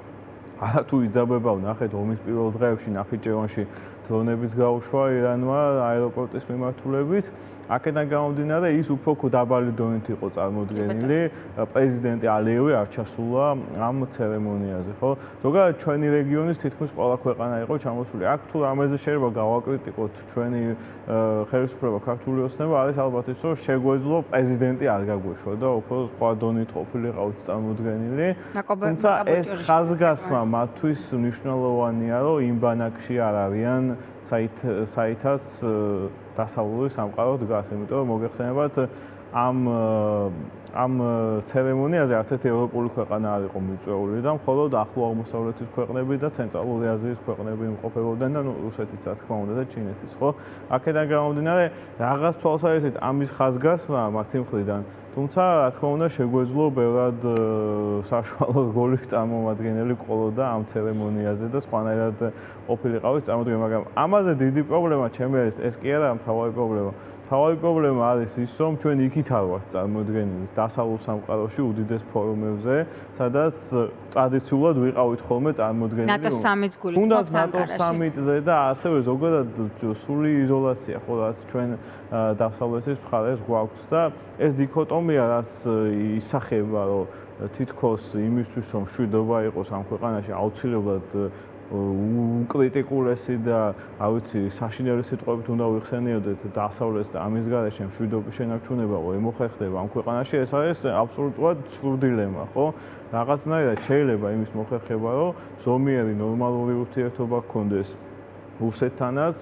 არა თუ იძაბება, ნახეთ ომის პირველ დღეებში ნახიჩევანში დრონების გაუშვა ირანმა აეროპორტის მიმართულებით. აქედან გამომდინარე, ის უფრო დაბალი დონით იყო წარმოდგენილი. პრეზიდენტი ალიევი არ ჩასულა ამ ცერემონიაზე, ხო? ზოგადად ჩვენი რეგიონის თითქმის ყველა ქვეყანა იყო ჩამოსული. აქ თუ რამეზე შეიძლება გავაკრიტიკოთ ჩვენი ხელისუფლება, ქართული ოცნება, არის ალბათ ის, რომ შეგვეძლო პრეზიდენტი არ გაგვეშვა და უფრო სხვა დონით ყოფილიყავთ წარმოდგენილი. თუმცა ეს ხაზგასმა მათთვის მნიშვნელოვანია, რომ იმ ბანაკში არ არიან საითაც დასავლური სამყარო დგას, იმიტომ რომ მოგეხსენებათ ამ ცერემონიაზე არც ერთი ევროპული ქვეყანა არ იყო მიწვეული და მხოლოდ ახლო აღმოსავლეთის ქვეყნები და ცენტრალური აზიის ქვეყნები იმყოფებოდნენ და რუსეთიც რა თქმა უნდა და ჩინეთიც, ხო? აქედან გამომდინარე, რაღაც თვალსაზრისით ამის ხაზგასმა მათი მხრიდან, თუმცა რა თქმა უნდა შეგვეძლო ბევრად საშუალო რგოლის წარმომადგენელი ყოლოდა ამ ცერემონიაზე და სხვანაირად ყოფილიყავით წარმოდგენილი, მაგრამ ამაზე დიდი პრობლემა ჩემი აზრით ეს კი არა მთავარი პრობლემა. მთავარი პრობლემა არის ის, რომ ჩვენ იქით არ ვართ წარმოდგენილი დასავლურ სამყაროში უდიდეს ფორუმებზე, სადაც ტრადიციულად ვიყავით ხოლმე წარმოდგენილი. ნატო სამიტს გულისხმობთ თუნდაც ნატო სამიტზე და ასევე ზოგადად სრული იზოლაცია, ხო, რაც ჩვენ დასავლეთის მხარეს გვაქვს და ეს დიქოტომია, რაც ისახება, რომ თითქოს იმისთვის, რომ მშვიდობა იყოს ამ ქვეყანაში, აუცილებლად უკრიტიკულესი და, რა ვიცი, საშინელი სიტყვებით უნდა ვიხსენიოდეთ დასავლეთს და ამის გარეშე მშვიდობის შენარჩუნება ემოხერხდება ამ ქვეყანაში, ეს არის აბსოლუტურად ცრუდილემა, ხო? რაღაცნაირად შეიძლება იმის მოხერხება, რომ ზომიერი ნორმალური ურთიერთობა გქონდეს რუსეთთანაც,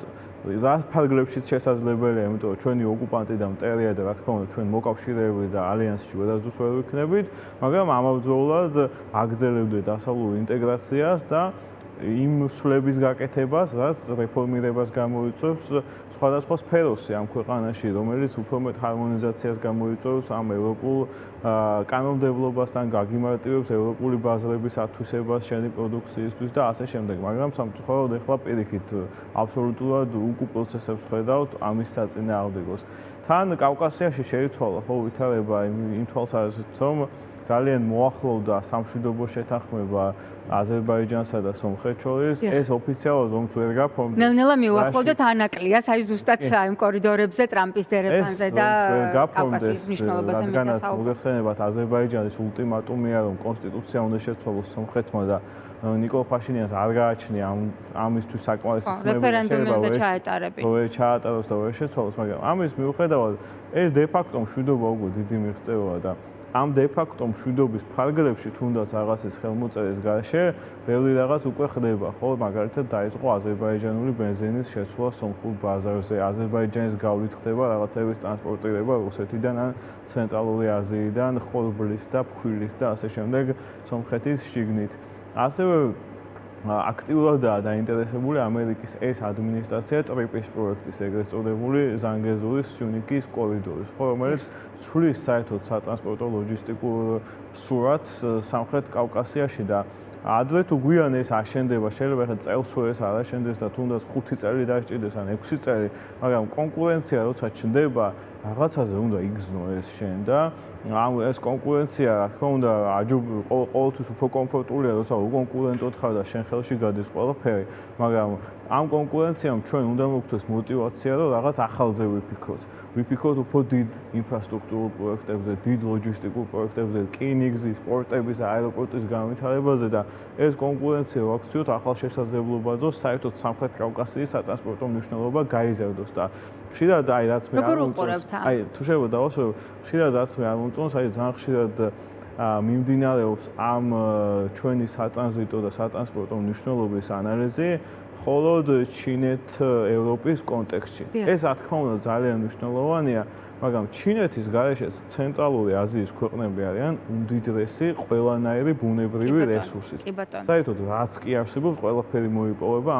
რა ფარგლებშიც შესაძლებელია, იმიტომ რომ ჩვენი ოკუპანტი და მტერია და რა თქმა უნდა ჩვენ მოკავშირეები და ალიანსში ვერასდროს ვერ ვიქნებით, მაგრამ ამავდროულად აგრძელებდეთ დასავლურ ინტეგრაციას და იმ სვლების გაკეთებას, რაც რეფორმირებას გამოიწვევს სხვადასხვა სფეროში ამ ქვეყანაში, რომელიც უფრო მეტ ჰარმონიზაციას გამოიწვევს ამ ევროპულ კანონმდებლობასთან, გაგიმარტივებს ევროპული ბაზრების ათვისებას შენი პროდუქციისთვის და ასე შემდეგ. მაგრამ სამწუხაროდ ეხლა პირიქით აბსოლუტურად უკუ პროცესებს ხედავთ ამის საწინააღმდეგოს. თან კავკასიაში შეიცვალა ხო ვითარება იმ თვალსაზრისით, რომ ძალიან მოახლოვდა სამშვიდობო შეთანხმება აზერბაიჯანსა და სომხეთს შორის. ეს ოფიციალურად რომც ვერ გაფორმდა. ნელ-ნელა მიუახლოვდეთ ანაკლიას, აი ზუსტად იმ კორიდორებზე, ტრამპის დერეფანზე და კავკასიის მნიშვნელობაზე რადგანაც მოგეხსენებათ აზერბაიჯანის ულტიმატუმია, რომ კონსტიტუცია უნდა შეცვალოს სომხეთმა და ნიკოლ ფაშინიანს არ გააჩნია ამისთვის საკმარისი ხმები რეფერენდუმი უნდა ჩაეტარებინა. ვერ ჩაატაროს და ვერ შეცვალოს, მაგრამ ამის მიუხედავად ეს დე ფაქტო მშვიდობა უკვე დიდი მიღწევაა და ამ დე ფაქტო მშვიდობის ფარგლებში თუნდაც რაღაცის ხელმოწერის გარშე ბევრი რაღაც უკვე ხდება, ხო? მაგალითად დაიწყო აზერბაიჯანული ბენზინის შეცვლა სომხურ ბაზარზე, აზერბაიჯანის გავლით ხდება რაღაცების ტრანსპორტირება რუსეთიდან ან ცენტრალური აზიიდან, ხორბლის და ფქვილის და ასე შემდეგ სომხეთის შიგნით. ასევე აქტიურადაა დაინტერესებული ამერიკის ეს ადმინისტრაცია ტრიპის პროექტის ეგრეთ წოდებული ზანგეზურის სიუნიქის კორიდორის, ხო, რომელიც ცვლის საერთოდ სატრანსპორტო ლოჯისტიკურ სურათს სამხრეთ კავკასიაში და ადრე თუ გვიან ეს აშენდება, შეიძლება ხა წელს ეს არ აშენდეს და თუნდაც 5 წელი დასჭირდეს ან 6 წელი, მაგრამ კონკურენცია როცა ჩნდება, რაღაცაზე უნდა იგზნო ეს შენ და ეს კონკურენცია, რა თქმა უნდა, ყოველთვის უფრო კომფორტულია, როცა უკონკურენტოდ ხარ და შენ ხელში გადის ყველაფერი, მაგრამ ამ კონკურენციამ ჩვენ უნდა მოგცეს мотиваცია, რომ რაღაც ახალზე ვიფიქროთ. ვიფიქროთ უფრო დიდ ინფრასტრუქტურულ პროექტებზე, დიდ ლოჯისტიკურ პროექტებზე, რკინიგზის, პორტების, აეროპორტის განვითარებაზე და ეს კონკურენცია ვაქციოთ ახალ შესაძლებლობაზე, რომ საერთოდ სამხრეთ კავკასიის სატრანსპორტო მნიშვნელობა გაიზარდოს და ხშირად აი რაც მე არ მომწონს, აი თუ შეიძლება დავასრულო, ხშირად რაც მე არ მომწონს, აი ძალიან ხშირად მიმდინარეობს ამ ჩვენი სატრანზიტო და სატრანსპორტო მნიშვნელობის ანალიზი მხოლოდ ჩინეთ-ევროპის კონტექსტში. ეს რა თქმა უნდა ძალიან მნიშვნელოვანია, მაგრამ ჩინეთის გარეშეც ცენტრალური აზიის ქვეყნები არიან უმდიდრესი ყველანაირი ბუნებრივი რესურსით. საერთოდ რაც კი არსებობს, ყველაფერი მოიპოვება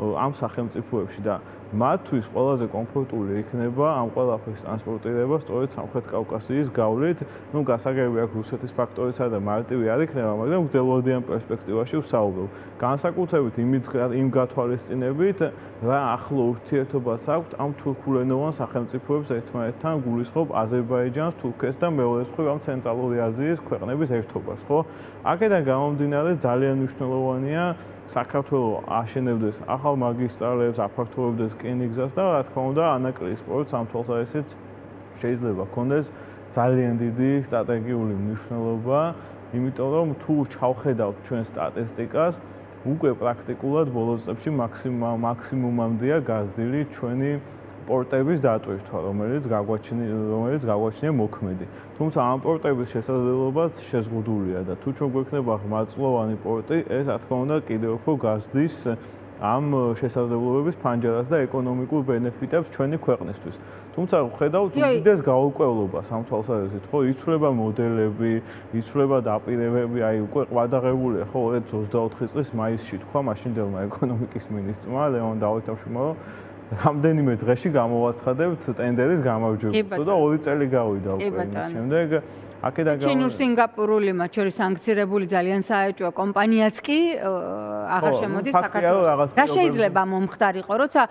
ამ სახელმწიფოებში და მათთვის ყველაზე კომფორტული იქნება ამ ყველაფრის ტრანსპორტირება სწორედ სამხრეთ კავკასიის გავლით. ნუ გასაგები აქვს რუსეთის ფაქტორისა და მარტივი არ იქნება, მაგრამ გრძელვადიან პერსპექტივაში ვსაუბრობ. განსაკუთრებით იმ გათვალისწინებით, რა ახლო ურთიერთობას აქვს ამ თურქულენოვან სახელმწიფოებს ერთმანეთთან გულისხმობ აზერბაიჯანს, თურქეთს და მეორე მხრივ ამ ცენტრალური აზიის ქვეყნების ერთობას, ხო? აქედან გამომდინარე ძალიან მნიშვნელოვანია საქართველოს აშენებდეს ახალ მაგისტრალებს, აფართოვებდეს რკინიგზას და რა თქმა უნდა ანაკლის სპორტს ამ თვალსაზრისით შეიძლება ჰქონდეს ძალიან დიდი სტრატეგიული მნიშვნელობა, იმიტომ რომ თუ ჩავხედავთ ჩვენ სტატისტიკას, უკვე პრაქტიკულად ბოლო წლებში მაქსიმუმამდეა გაზრდილი ჩვენი პორტების დატვირთვა, რომელიც გაგვაჩნია მოქმედი. თუმცა ამ პორტების შესაძლებლობაც შეზღუდულია და თუ ჩვენ გვექნება ღრმაწლოვანი პორტი, ეს რა თქმა უნდა კიდევ უფრო გაზრდის ამ შესაძლებლობების ფანჯარას და ეკონომიკურ ბენეფიტებს ჩვენი ქვეყნისთვის. თუმცა ხედავთ უდიდეს გაურკვევლობას ამ თვალსაზრისით, ხო, იცვლება მოდელები, იცვლება დაპირებები, აი უკვე ყვადაღებულია, ხო, 2024 წლის მაისში თქვა მაშინდელმა ეკონომიკის მინისტრმა ლეონ დავითაშვილმა, რომ რამდენიმე დღეში გამოვაცხადებთ ტენდერის გამარჯვებას და 2 წელი გავიდა უკვე იმის შემდეგ. აქედან ჩინურ-სინგაპურული მათ შორის სანქცირებული ძალიან საეჭვო კომპანიაც კი აღარ შემოდის საქართველოს. რა შეიძლება მომხდარიყო, როცა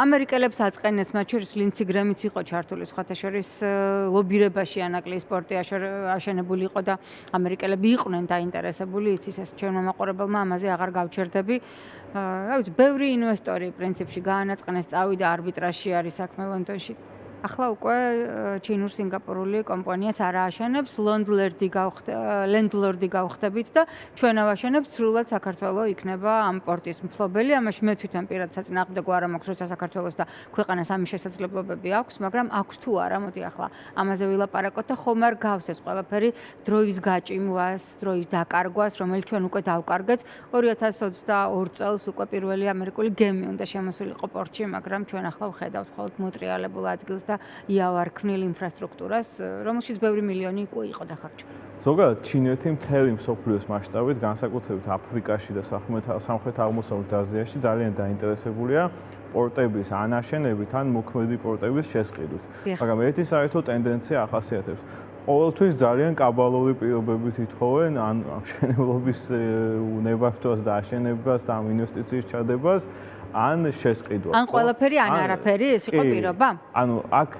ამერიკელებს აწყენეს მათ შორის ლინცი გრემიც იყო ჩართული სხვათა შორის ლობირებაში ანაკლის სპორტი აშენებული იყო და ამერიკელები იყვნენ დაინტერესებული, იცის ეს ჩვენმა მაყურებელმა ამაზე აღარ გავჩერდები. რა ვიცი, ბევრი ინვესტორი პრინციპში გაანაწყენეს, წავიდა არბიტრაჟში არის საქმე ლონდონში. ახლა უკვე ჩინურ-სინგაპურული კომპანიაც არ ააშენებს, ლენდლორდი გავხდებით და ჩვენ ავაშენებთ, სრულად საქართველოს იქნება ამ პორტის მფლობელი. ამაში მე თვითონ პირად საწინააღმდეგო არ მაქვს, როცა საქართველოს და ქვეყანას ამის შესაძლებლობები აქვს, მაგრამ აქვს თუ არა, მოდი ახლა ამაზე ვილაპარაკოთ და ხომ არ გავს ეს ყველაფერი დროის გაჭიმვას, დროის დაკარგვას, რომელიც ჩვენ უკვე დავკარგეთ. 2022 წელს უკვე პირველი ამერიკული გემი უნდა შემოსულიყო პორტში, მაგრამ ჩვენ ახლა ვხედავთ მხოლოდ მოტრიალებულ ადგილს და იავარქმნილ ინფრასტრუქტურას, რომელშიც ბევრი მილიონი უკვე იყო დახარჯული. ზოგადად ჩინეთი მთელი მსოფლიოს მასშტაბით, განსაკუთრებით აფრიკაში და სამხრეთ აღმოსავლეთ აზიაში ძალიან დაინტერესებულია პორტების ანაშენებით ან მოქმედი პორტების შესყიდვით. მაგრამ ერთი საერთო ტენდენცია ახასიათებს. ყოველთვის ძალიან კაბალური პირობებით ითხოვენ ამ მშენებლობის უნებართვას და აშენებას და ამ ინვესტიციის ჩადებას. ან შესყიდვა. ან ყველაფერი, ან არაფერი, ეს იყო პირობა? ანუ აქ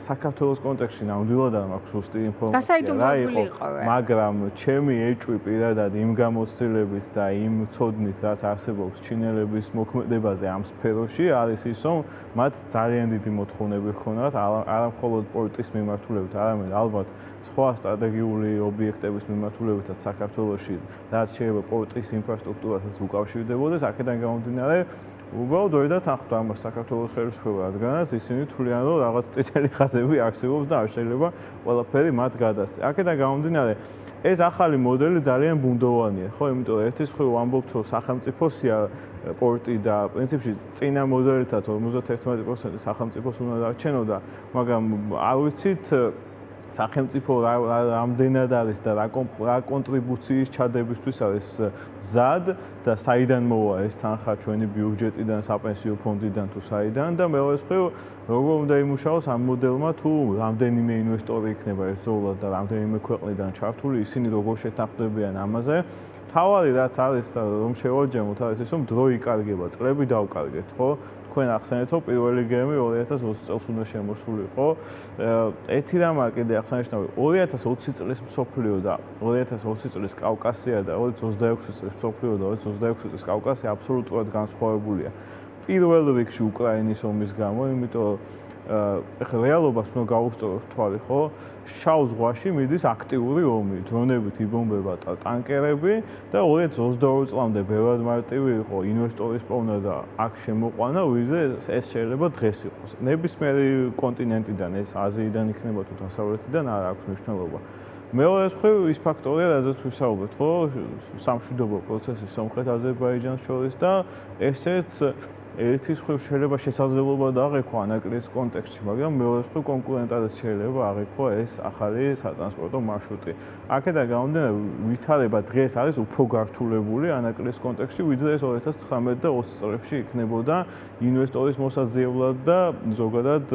საქართველოს კონტექსტში ნამდვილად არ მაქვს ზუსტი ინფორმაცია. გასაიდუმლოებული იყო. მაგრამ ჩემი ეჭვი პირადად იმ გამოცდილებით და იმ ცოდნით, რაც არსებობს ჩინელების მოქმედებაზე ამ სფეროში, არის ის, რომ მათ ძალიან დიდი მოთხოვნები ჰქონდათ არა მხოლოდ პორტის მიმართულებით, არამედ ალბათ სხვა სტრატეგიული ობიექტების მიმართულებითაც საქართველოში, რაც შეიძლება პორტის ინფრასტრუქტურასაც უკავშირდებოდეს, აქედან გამომდინარე უბრალოდ ვერ დათანხმდა ამას საქართველოს ხელისუფლება, რადგანაც ისინი თვლიან, რომ რაღაც წითელი ხაზები არსებობს და არ შეიძლება ყველაფერი მათ გადასცეს. აქედან გამომდინარე ეს ახალი მოდელი ძალიან ბუნდოვანია, ხო? იმიტომ რომ ერთის მხრივ ვამბობთ, რომ სახელმწიფოსია პორტი და პრინციპში წინა მოდელითაც 51% სახელმწიფოს უნდა დარჩენოდა, მაგრამ არ ვიცით სახელმწიფო რამდენად არის და რა კონტრიბუციის ჩადებისთვის არის მზად და საიდან მოვა ეს თანხა ჩვენი ბიუჯეტიდან, საპენსიო ფონდიდან თუ საიდან და მეორე მხრივ როგორ უნდა იმუშაოს ამ მოდელმა თუ რამდენიმე ინვესტორი იქნება ერთდროულად და რამდენიმე ქვეყნიდან ჩართული, ისინი როგორ შეთანხმდებიან ამაზე. თავარი რაც არის რომ შევარჯამოთ არის ის რომ დრო იკარგება, წლები დავკარგეთ, ხო? თქვენ ახსენეთ რომ პირველი გემი 2020 წელს უნდა შემოსულიყო. ერთი რამაა კიდე აღსანიშნავი 2020 წლის მსოფლიო და 2020 წლის კავკასია და 2026 წლის მსოფლიო და 2026 წლის კავკასია აბსოლუტურად განსხვავებულია. პირველ რიგში უკრაინის ომის გამო, იმიტომ ეხლა რეალობას უნდა გავუსწოროთ თვალი, ხო? შავ ზღვაში მიდის აქტიური ომი, დრონებით იბომბება ტანკერები და 2022 წლამდე ბევრად მარტივი იყო ინვესტორის პოვნა და აქ შემოყვანა, ვიზე ეს შეიძლება დღეს იყოს. ნებისმიერი კონტინენტიდან, ეს აზიიდან იქნება თუ დასავლეთიდან არ აქვს მნიშვნელობა. მეორე მხრივ ის ფაქტორია, რაზეც ვისაუბრეთ, ხო? სამშვიდობო პროცესი სომხეთ-აზერბაიჯანს შორის და ესეც ერთის მხრივ შეიძლება შესაძლებლობა დააღექვა ანაკლის კონტექსტში, მაგრამ მეორე მხრივ კონკურენტადაც შეიძლება აღექვა ეს ახალი სატრანსპორტო მარშრუტი. აქედან გამომდინარე, ვითარება დღეს არის უფრო გართულებული ანაკლის კონტექსტში, ვიდრე ეს 2019 და 20 წლებში იქნებოდა ინვესტორის მოსაძიებლად და ზოგადად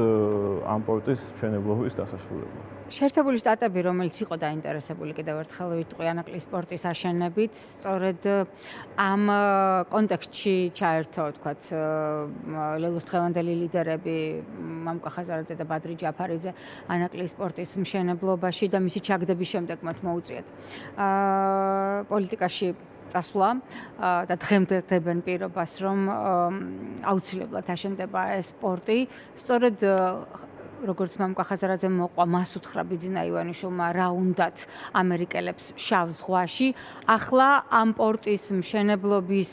ამ პორტის მშენებლობის დასასრულებლად. შეერთებული შტატები, რომელიც იყო დაინტერესებული კიდევ ერთხელ ვიტყვი ანაკლის პორტის აშენებით, სწორედ ამ კონტექსტში ჩაერთო, თქვათ, ლელუს დღევანდელი ლიდერები მამუკა ხაზარაძე და ბადრი ჯაფარიძე ანაკლის პორტის მშენებლობაში და მისი ჩაგდების შემდეგ მათ მოუწიათ პოლიტიკაში წასვლა და დღემდე დებენ პირობას, რომ აუცილებლად აშენდება ეს პორტი, სწორედ როგორც მამუკა ხაზარაძემ მოყვა, მას უთხრა ბიძინა ივანიშვილმა რა უნდათ ამერიკელებს შავ ზღვაში. ახლა ამ პორტის მშენებლობის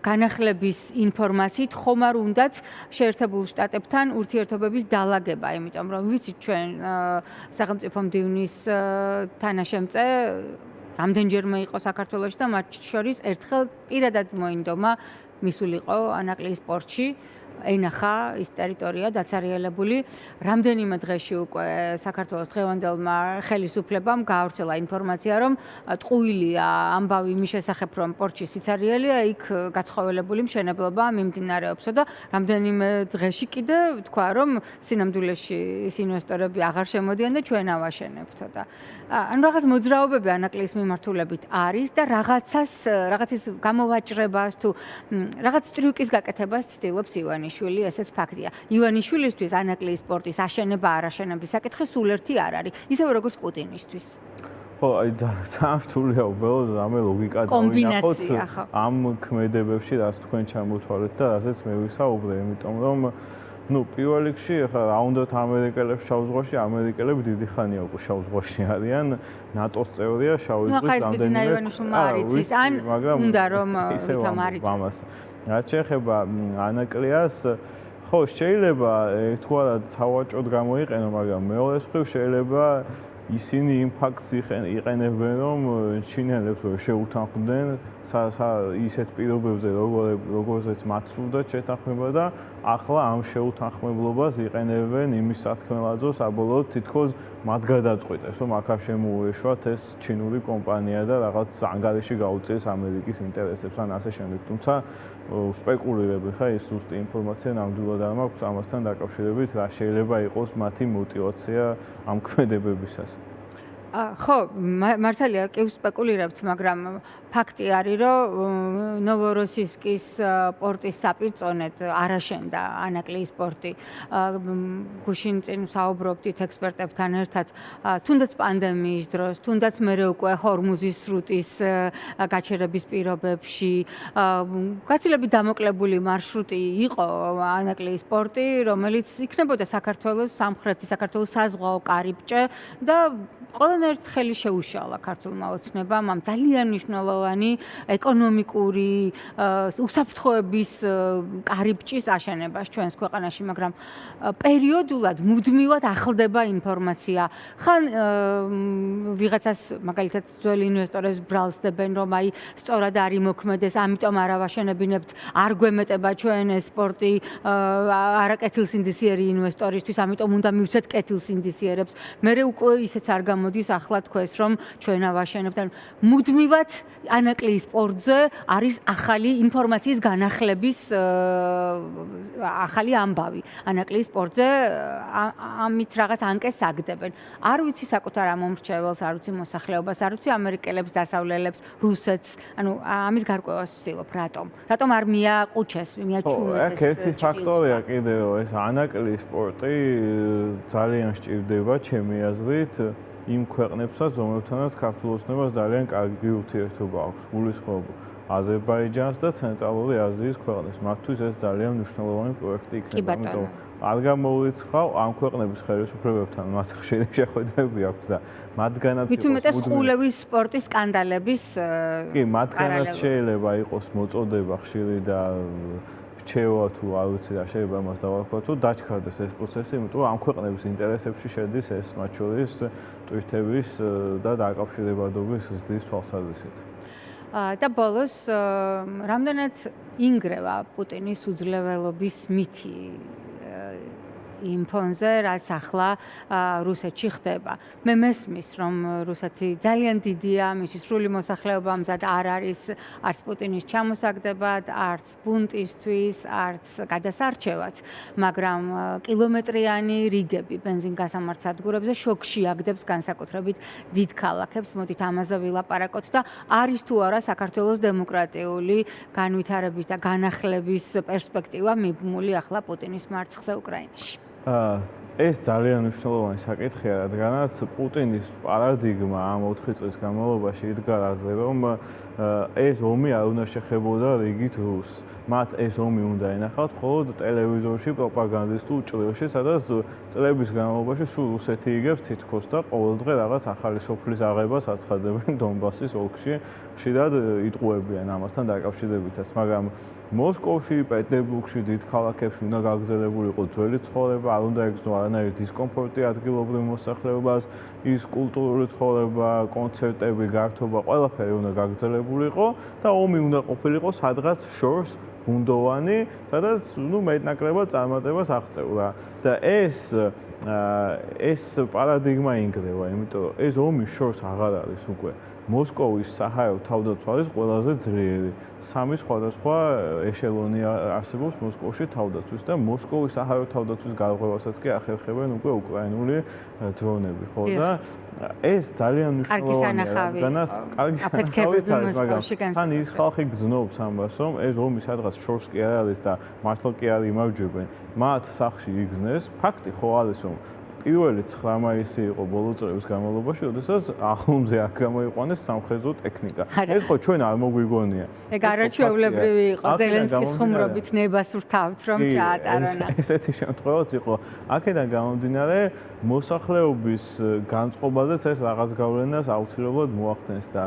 განახლების ინფორმაციით ხომ არ უნდათ შეერთებულ შტატებთან ურთიერთობების დალაგება, იმიტომ რომ ვიცით ჩვენ სახელმწიფო მდივნის თანაშემწე რამდენჯერმე იყო საქართველოში და მათ შორის ერთხელ პირადად მოინდომა მისულიყო ანაკლის პორტში. ენახა ის ტერიტორია დაცარიელებული. რამდენიმე დღეში უკვე საქართველოს დღევანდელმა ხელისუფლებამ გაავრცელა ინფორმაცია, რომ ტყუილია ამბავი იმის შესახებ, რომ პორტში სიცარიელია, იქ გაცხოველებული მშენებლობა მიმდინარეობსო და რამდენიმე დღეში კიდე თქვა, რომ სინამდვილეში ის ინვესტორები აღარ შემოდიან და ჩვენ ავაშენებთო და ანუ რაღაც მოძრაობები ანაკლის მიმართულებით არის და რაღაცის გამოვაჭრებას თუ რაღაც ტრიუკის გაკეთებას ცდილობს ივანიშვილი, ესეც ფაქტია. ივანიშვილისთვის ანაკლის პორტის აშენება არაშენების საკითხი სულ ერთი არ არის, ისევე როგორც პუტინისთვის. ხო, აი ძალიან რთულია უბრალოდ ამე ლოგიკა დავინახოთ ამ ქმედებებში, რაც თქვენ ჩამოთვალეთ და რასაც მე ვისაუბრე, იმიტომ რომ პირველ რიგში ახლა რა უნდათ ამერიკელებს შავ ზღვაში, ამერიკელები დიდი ხანია უკვე შავ ზღვაში არიან, ნატოს წევრია შავ ზღვის რამდენიმე. უნდა რომ ვითომ არიცით. რაც შეეხება ანაკლიას, ხო, შეიძლება ერთგვარად სავაჭროდ გამოიყენო, მაგრამ მეორე მხრივ შეიძლება ისინი იმ ფაქტს იყენებენ, რომ ჩინელებს ვერ შეუთანხმდნენ ისეთ პირობებზე, როგორზეც მათ სურდათ შეთანხმება და ახლა ამ შეუთანხმებლობას იყენებენ იმის სათქმელად, რომ საბოლოოდ თითქოს მათ გადაწყვიტეს, რომ აქ შემოუეშვათ ეს ჩინური კომპანია და რაღაც ანგარიში გაუწიეს ამერიკის ინტერესებს ან ასე შემდეგ. თუმცა სპეკულირები ხა ის ზუსტი ინფორმაცია ნამდვილად არ მაქვს ამასთან დაკავშირებით, რა შეიძლება იყოს მათი мотиваცია ამ ქმედებებისას. ხო, მართალია, კი ვსპეკულირებთ, მაგრამ ფაქტი არის, რომ ნოვოროსისკის პორტის საპირწონედ არ აშენდა ანაკლიის პორტი. გუშინ წინ საუბრობდით ექსპერტებთან ერთად, თუნდაც პანდემიის დროს, თუნდაც მერე უკვე ჰორმუზის სრუტის გაჩერების პირობებში, გაცილებით დამოკლებული მარშრუტი იყო ანაკლიის პორტი, რომელიც იქნებოდა საქართველოს სამხრეთი, საქართველოს საზღვაო კარიბჭე და ყველანაირად ხელი შეუშალა ქართულმა ოცნებამ ამ ძალიან მნიშვნელოვანი ეკონომიკური უსაფრთხოების კარიბჭის აშენებას ჩვენს ქვეყანაში, მაგრამ პერიოდულად მუდმივად ახლდება ინფორმაცია. ხან ვიღაცას მაგალითად ძველი ინვესტორებს ბრალსდებენ, რომ აი სწორად არ იმოქმედეს, ამიტომ არ ავაშენებინებთ, არ გვემეტება ჩვენ ეს სპორტი არაკეთილსინდისიერი ინვესტორისთვის, ამიტომ უნდა მივცეთ კეთილსინდისიერებს. მერე უკვე ისეც არ გამოდის ახლა თქვეს, რომ ჩვენ ავაშენებთ. მუდმივად ანაკლიის სპორტზე არის ახალი ინფორმაციის განახლების ახალი ამბავი. ანაკლიის სპორტზე ამით რაღაც ანკეს აგდებენ. არ ვიცი საკუთარ ამომრჩეველს, არ ვიცი მოსახლეობას, არ ვიცი ამერიკელებს, დასავლელებს, რუსეთს. ანუ ამის გარკვევას ვცდილობ, რატომ? რატომ არ მიაყუჩეს, მიაჩვენეს ეს? ერთი ფაქტორია კიდევ, ეს ანაკლიის სპორტი ძალიან სჭირდება ჩემი აზრით იმ ქვეყნებსაც, რომლებთანაც ქართულ ოცნებას ძალიან კარგი ურთიერთობა აქვს, გულისხმობ აზერბაიჯანს და ცენტრალური აზიის ქვეყნებს. მათთვის ეს ძალიან მნიშვნელოვანი პროექტი იქნება. ამიტომ არ გამოურიცხავ ამ ქვეყნების ხელისუფლებებთან, მათ ხშირი შეხვედრები აქვს და მათგანაც მით უმეტეს ყულევის სპორტის სკანდალების კი, მათგანაც შეიძლება იყოს მოწოდება ხშირი და რჩევა თუ არ ვიცი რა შეიძლება მას დავარქვა თუ დაჩქარდეს ეს პროცესი, იმიტომ რომ ამ ქვეყნების ინტერესებში შედის ეს მათ შორის ტვირთების და დაკავშირებადობის ზრდის თვალსაზრისით. და ბოლოს რამდენად ინგრევა პუტინის უძლეველობის მითი იმ ფონზე, რაც ახლა რუსეთში ხდება. მე მესმის, რომ რუსეთი ძალიან დიდია, მისი სრული მოსახლეობა მზად არ არის არც პუტინის ჩამოსაგდებად, არც ბუნტისთვის, არც გადასარჩევად, მაგრამ კილომეტრიანი რიგები ბენზინგასამართ სადგურებზე შოქში აგდებს განსაკუთრებით დიდ ქალაქებს. მოდით ამაზე ვილაპარაკოთ და არის თუ არა საქართველოს დემოკრატიული განვითარების და განახლების პერსპექტივა მიბმული ახლა პუტინის მარცხზე უკრაინაში. ეს ძალიან მნიშვნელოვანი საკითხია, რადგანაც პუტინის პარადიგმა ამ 4 წლის განმავლობაში იდგა რაზე, რომ ეს ომი არ უნდა შეხებოდა რიგით რუსს. მათ ეს ომი უნდა ენახათ მხოლოდ ტელევიზორში, პროპაგანდისტულ ჭრილში, სადაც წლების განმავლობაში სულ რუსეთი იგებს თითქოს და ყოველდღე რაღაც ახალი სოფლის აღებას აცხადებენ დონბასის ოლქში, ხშირად იტყუებიან ამასთან დაკავშირებითაც, მაგრამ მოსკოვში, პეტერბურგში, დიდ ქალაქებში უნდა გაგრძელებულიყო ძველი ცხოვრება, არ უნდა ეგზნო არანაირი დისკომფორტი ადგილობრივ მოსახლეობას, ის კულტურული ცხოვრება, კონცერტები, გართობა, ყველაფერი უნდა გაგრძელებულიყო და ომი უნდა ყოფილიყო სადღაც შორს ბუნდოვანი, სადაც მეტნაკლებად წარმატებას აღწევდა. და ეს პარადიგმა ინგრევა, იმიტომ რომ ეს ომი შორს აღარ არის უკვე. მოსკოვის საჰაერო თავდაცვა არის ყველაზე ძლიერი. 3 სხვადასხვა ეშელონი არსებობს მოსკოვში თავდაცვის და მოსკოვის საჰაერო თავდაცვის გარღვევასაც კი ახერხებენ უკვე უკრაინული დრონები, ხო და ეს ძალიან მნიშვნელოვანია, რადგანაც კარგი სანახავი არის, მაგრამ თან ის ხალხი გზნობს ამას, რომ ეს ომი სადღაც შორს კი არ არის და მართლა კი არ იმარჯვებენ. მათ სახში იგზნეს, ფაქტი ხო არის, რომ პირველი 9 მაისი იყო ბოლო წლების განმავლობაში, როდესაც ახლომზე არ გამოიყვანეს სამხედრო ტექნიკა. ეს ხო ჩვენ არ მოგვიგონია. ეგ არაჩვეულებრივი იყო ზელენსკის ხუმრობით ნებას ვრთავთ, რომ ჩაატარონა. ესეთი შემთხვევაც იყო. აქედან გამომდინარე, მოსახლეობის განწყობაზეც ეს რაღაც გავლენას აუცილებლად მოახდენს და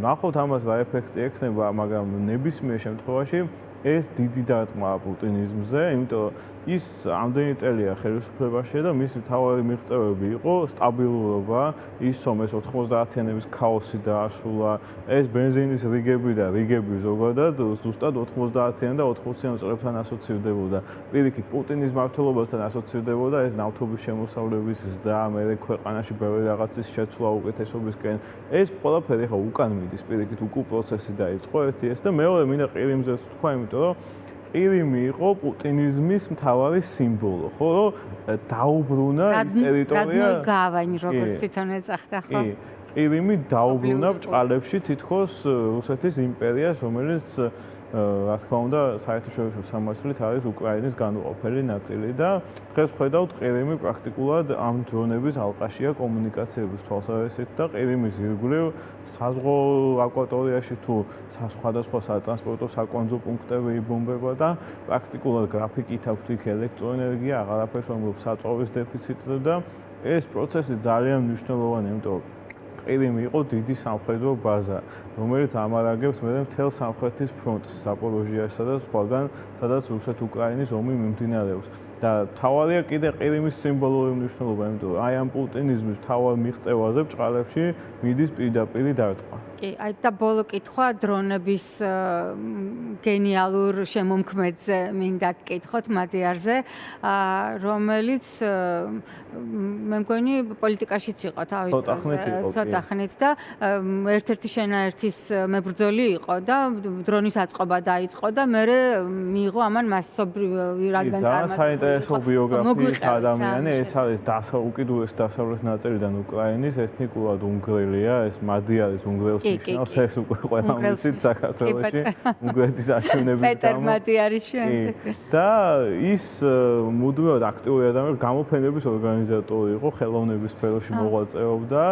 ნახოთ ამას რა ეფექტი ექნება, მაგრამ ნებისმიერ შემთხვევაში ეს დიდი დარტყმა პუტინიზმზე, იმიტომ რომ ის ამდენი წელია ხელისუფლებაში და მისი მთავარი მიღწევები იყო სტაბილურობა, ის რომ ეს 90-იანების ქაოსი დაასრულა, ეს ბენზინის რიგები და რიგები ზოგადად ზუსტად 90-იან და 80-იან წლებთან ასოცირდებოდა. პირიქით პუტინის მმართველობასთან ასოცირდებოდა ეს ნავთობის შემოსავლების ზრდა, მერე ქვეყანაში ბევრი რაღაცის შეცვლა უკეთესობისკენ. ეს ყველაფერი ხა უკან მიდის, პირიქით უკუ პროცესი დაიწყო ერთი ეს და მეორე მინდა ყირიმზეც თქვა, იმიტომ რომ ყირიმი იყო პუტინიზმის მთავარი სიმბოლო, ხო, რომ დაუბრუნა ის ტერიტორია. რადგან გავანი როგორც თვითონ ეძახდა, ხო? კი, ყირიმი დაუბრუნა ბჭყალებში თითქოს რუსეთის იმპერიას, რომელიც რა თქმა უნდა, საერთაშორისო სამართლით არის უკრაინის განუყოფელი ნაწილი და დღეს ხედავთ, ყირიმი პრაქტიკულად ამ დრონების ალყაშია კომუნიკაციების თვალსაზრისით და ყირიმის ირგვლივ საზღვო აკვატორიაში თუ სხვადასხვა სატრანსპორტო საკვანძო პუნქტები იბომბება და პრაქტიკულად გრაფიკით აქვს იქ ელექტროენერგია, აღარაფერს ვამბობ საწვავის დეფიციტზე და ეს პროცესი ძალიან მნიშვნელოვანია, იმიტომ რომ ყირიმი იყო დიდი სამხედრო ბაზა, რომელიც ამარაგებს მთელ სამხრეთის ფრონტს, ზაპოროჟიასა და სხვაგან, სადაც რუსეთ-უკრაინის ომი მიმდინარეობს. და თავარია კიდე ყირიმის სიმბოლური მნიშვნელობა, იმიტომ რომ აი ამ პუტინიზმის თავარ მიღწევაზე ბჭყალებში მიდის პირდაპირი დარტყმა. კი, აი და ბოლო კითხვა დრონების გენიალურ შემომქმედზე მინდა გკითხოთ მადიარზე, რომელიც მე მგონი პოლიტიკაშიც იყო თავის ცოტა ხნით და ერთ-ერთი შენაერთის მებრძოლი იყო და დრონის აწყობა დაიწყო და მე მიიღო ამან მასობრივი რადგან საინტერესო ბიოგრაფიის ადამიანი, ეს არის უკიდურეს დასავლეთ ნაწილიდან უკრაინის ეთნიკურად უნგრელია, ეს მადიარის უნგრელს ნიშნავს, ეს უკვე ყველა ვიცით საქართველოში უნგრეთის არჩევნების გამო. პეტერ მადიარის შემდეგ. და ის მუდმივად აქტიური ადამიანი, გამოფენების ორგანიზატორი იყო, ხელოვნების სფეროში მოღვაწეობდა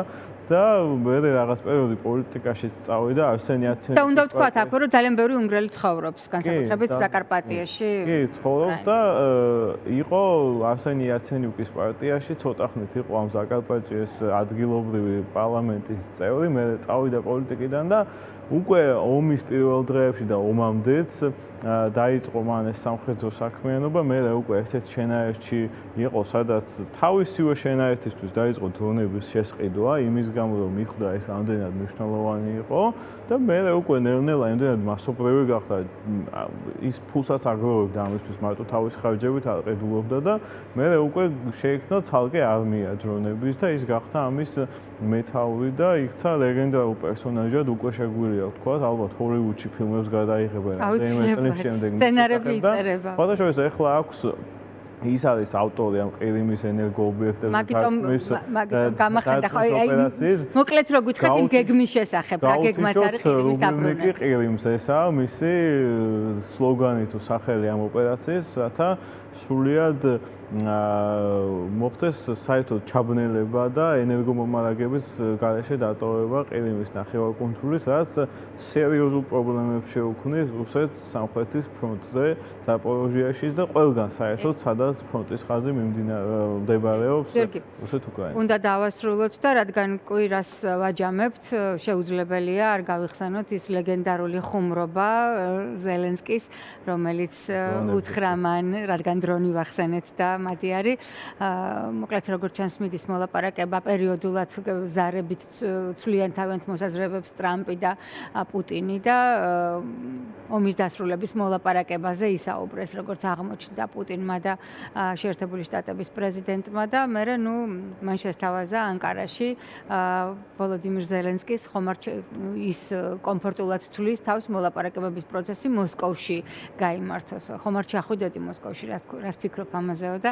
და მე რაღაც პერიოდი პოლიტიკაში წავიდა არსენ იაცენიუკის. და უნდა ვთქვათ აქ, რომ ძალიან ბევრი უნგრელი ცხოვრობს, განსაკუთრებით საკარპატიაში. კი, ცხოვრობს და იყო არსენ იაცენიუკის პარტიაში, ცოტა ხნით იყო ამ საკარპატის ადგილობრივი პარლამენტის წევრი, მე წავიდა პოლიტიკიდან და უკვე ომის პირველ დღეებში და ომამდეც დაიწყო მან ეს სამხედრო საქმიანობა, მე უკვე ერთ-ერთ შენაერთში იყო, სადაც თავისივე შენაერთისთვის დაიწყო დრონების შესყიდვა, იმის გამო რომ მიხვდა ეს ამდენად მნიშვნელოვანი იყო და მე უკვე ნელ-ნელა ამდენად მასობრივი გახდა, ის ფულსაც აგროვებდა ამისთვის მარტო თავის ხარჯებით აყიდულობდა და მე უკვე შეიქმნა ცალკე არმია დრონების და ის გახდა ამის მეთაური და იქცა ლეგენდარულ პერსონაჟად უკვე შეგვიძლია ვთქვათ, ალბათ ჰოლივუდში ფილმებს გადაიღებენ რამდენიმე წლის შემდეგ. სცენარები იწერება. ფოტოშოპის ახლა აქვს ის არის ავტორი ამ ყირიმის ენერგოობიექტების მაგიტომ გამახსენდა ხო აი მოკლედ რო გითხრათ იმ გეგმის შესახებ რა გეგმაც არის ყირიმის დაბრუნება. ყირიმს ესაა მისი სლოგანი თუ სახელი ამ ოპერაციის, რათა სრულიად მოხდეს საერთოდ ჩაბნელება და ენერგომომარაგების გარეშე დატოვება ყირიმის ნახევარკუნძულის, რაც სერიოზულ პრობლემებს შეუქმნის რუსეთს სამხრეთის ფრონტზე, ზაპოროჟიაში და ყველგან საერთოდ სადაც ფრონტის ხაზი მდებარეობს რუსეთ-უკრაინაში. უნდა დავასრულოთ და რადგან კვირას ვაჯამებთ, შეუძლებელია არ გავიხსენოთ ის ლეგენდარული ხუმრობა ზელენსკის, რომელიც უთხრა მან, რადგან დრონი ვახსენეთ და მადიარი, მოკლედ როგორც ჩანს მიდის მოლაპარაკება პერიოდულად ზარებით ცვლიან თავიანთ მოსაზრებებს ტრამპი და პუტინი და ომის დასრულების მოლაპარაკებაზე ისაუბრეს, როგორც აღმოჩნდა პუტინმა და შეერთებული შტატების პრეზიდენტმა და მერე მან შესთავაზა ანკარაში ვოლოდიმირ ზელენსკის ის კომფორტულად თulis თავს მოლაპარაკებების პროცესი მოსკოვში გაიმართოს. ხომ არ ჩახვიდოდი მოსკოვში, რას ფიქრობ ამაზეო და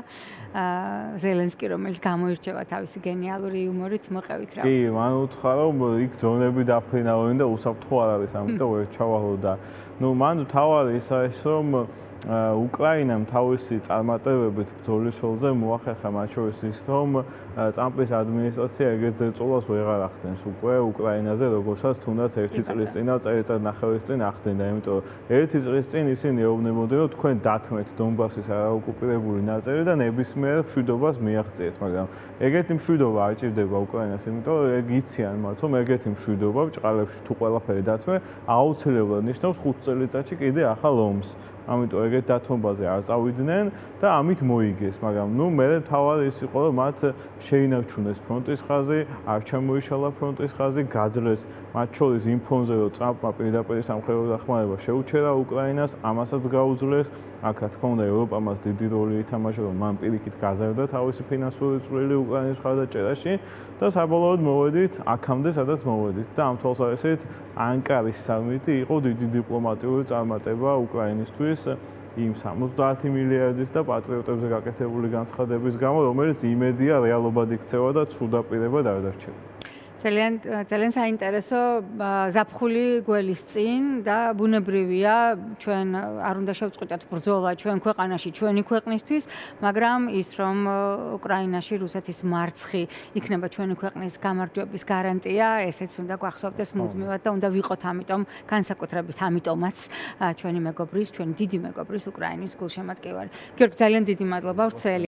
ზელენსკი, რომელიც გამოირჩევა თავისი გენიალური იუმორით, მოყევით რა. კი, მან უთხრა, რომ იქ დრონები დაფრინავენ და უსაფრთხო არ არის, ამიტომ ვერ ჩავალო და მან თავარი ის არის, რომ უკრაინამ თავისი წარმატებებით ბრძოლის ველზე მოახერხა მათ შორის ის, რომ ტრამპის ადმინისტრაცია ეგრეთ ზეწოლას ვეღარ ახდენს უკვე უკრაინაზე, როგორცაც თუნდაც ერთი წლის წინ და წელიწად-ნახევრის წინ ახდენდა, იმიტომ რომ ერთი წლის წინ ისინი ეუბნებოდნენ, რომ თქვენ დათმეთ დონბასის არაოკუპირებული ნაწილი და ნებისმიერ მშვიდობას მიაღწიეთ, მაგრამ ეგეთი მშვიდობა არ ჭირდება უკრაინას, იმიტომ რომ ეგ იციან მათ, რომ ეგეთი მშვიდობა ბჭყალებში თუ ყველაფერი დათმე აუცილებლად ნიშნავს 5 წელიწადში კიდე ახალ ომს. ამიტომ ეგეთ დათმობაზე არ წავიდნენ და ამით მოიგეს, მაგრამ მე თავად ის იყო, რომ მათ შეინარჩუნეს ფრონტის ხაზი, არ ჩამოიშალა ფრონტის ხაზი, გაძლეს მათ შორის იმ ფონზე, რომ ტრამპმა პირდაპირ სამხედრო დახმარება შეუჩერა უკრაინას, ამასაც გაუძლეს. აქ რა თქმა უნდა ევროპამაც დიდი როლი ითამაშა, რომ მან პირიქით გაზარდა თავისი ფინანსური წვლილი უკრაინის მხარდაჭერაში და საბოლოოდ მოვედით აქამდე, სადაც მოვედით და ამ თვალსაზრისით ანკარის სამიტი იყო დიდი დიპლომატიური წარმატება უკრაინისთვის. იმ 70 მილიარდის და პატრიოტებზე გაკეთებული განცხადების გამო, რომელიც იმედია რეალობად იქცევა და ცუდაპირებად არ დარჩება. ძალიან საინტერესო ზაფხული გველის წინ და ბუნებრივია ჩვენ არ უნდა შევწყვიტოთ ბრძოლა ჩვენ ქვეყანაში ჩვენი ქვეყნისთვის, მაგრამ ის რომ უკრაინაში რუსეთის მარცხი იქნება ჩვენი ქვეყნის გამარჯვების გარანტია, ესეც უნდა გვახსოვდეს მუდმივად და უნდა ვიყოთ ამიტომ განსაკუთრებით ამიტომაც ჩვენი მეგობრის, ჩვენი დიდი მეგობრის უკრაინის გულშემატკივარი. გიორგი, ძალიან დიდი მადლობა, ვრცელი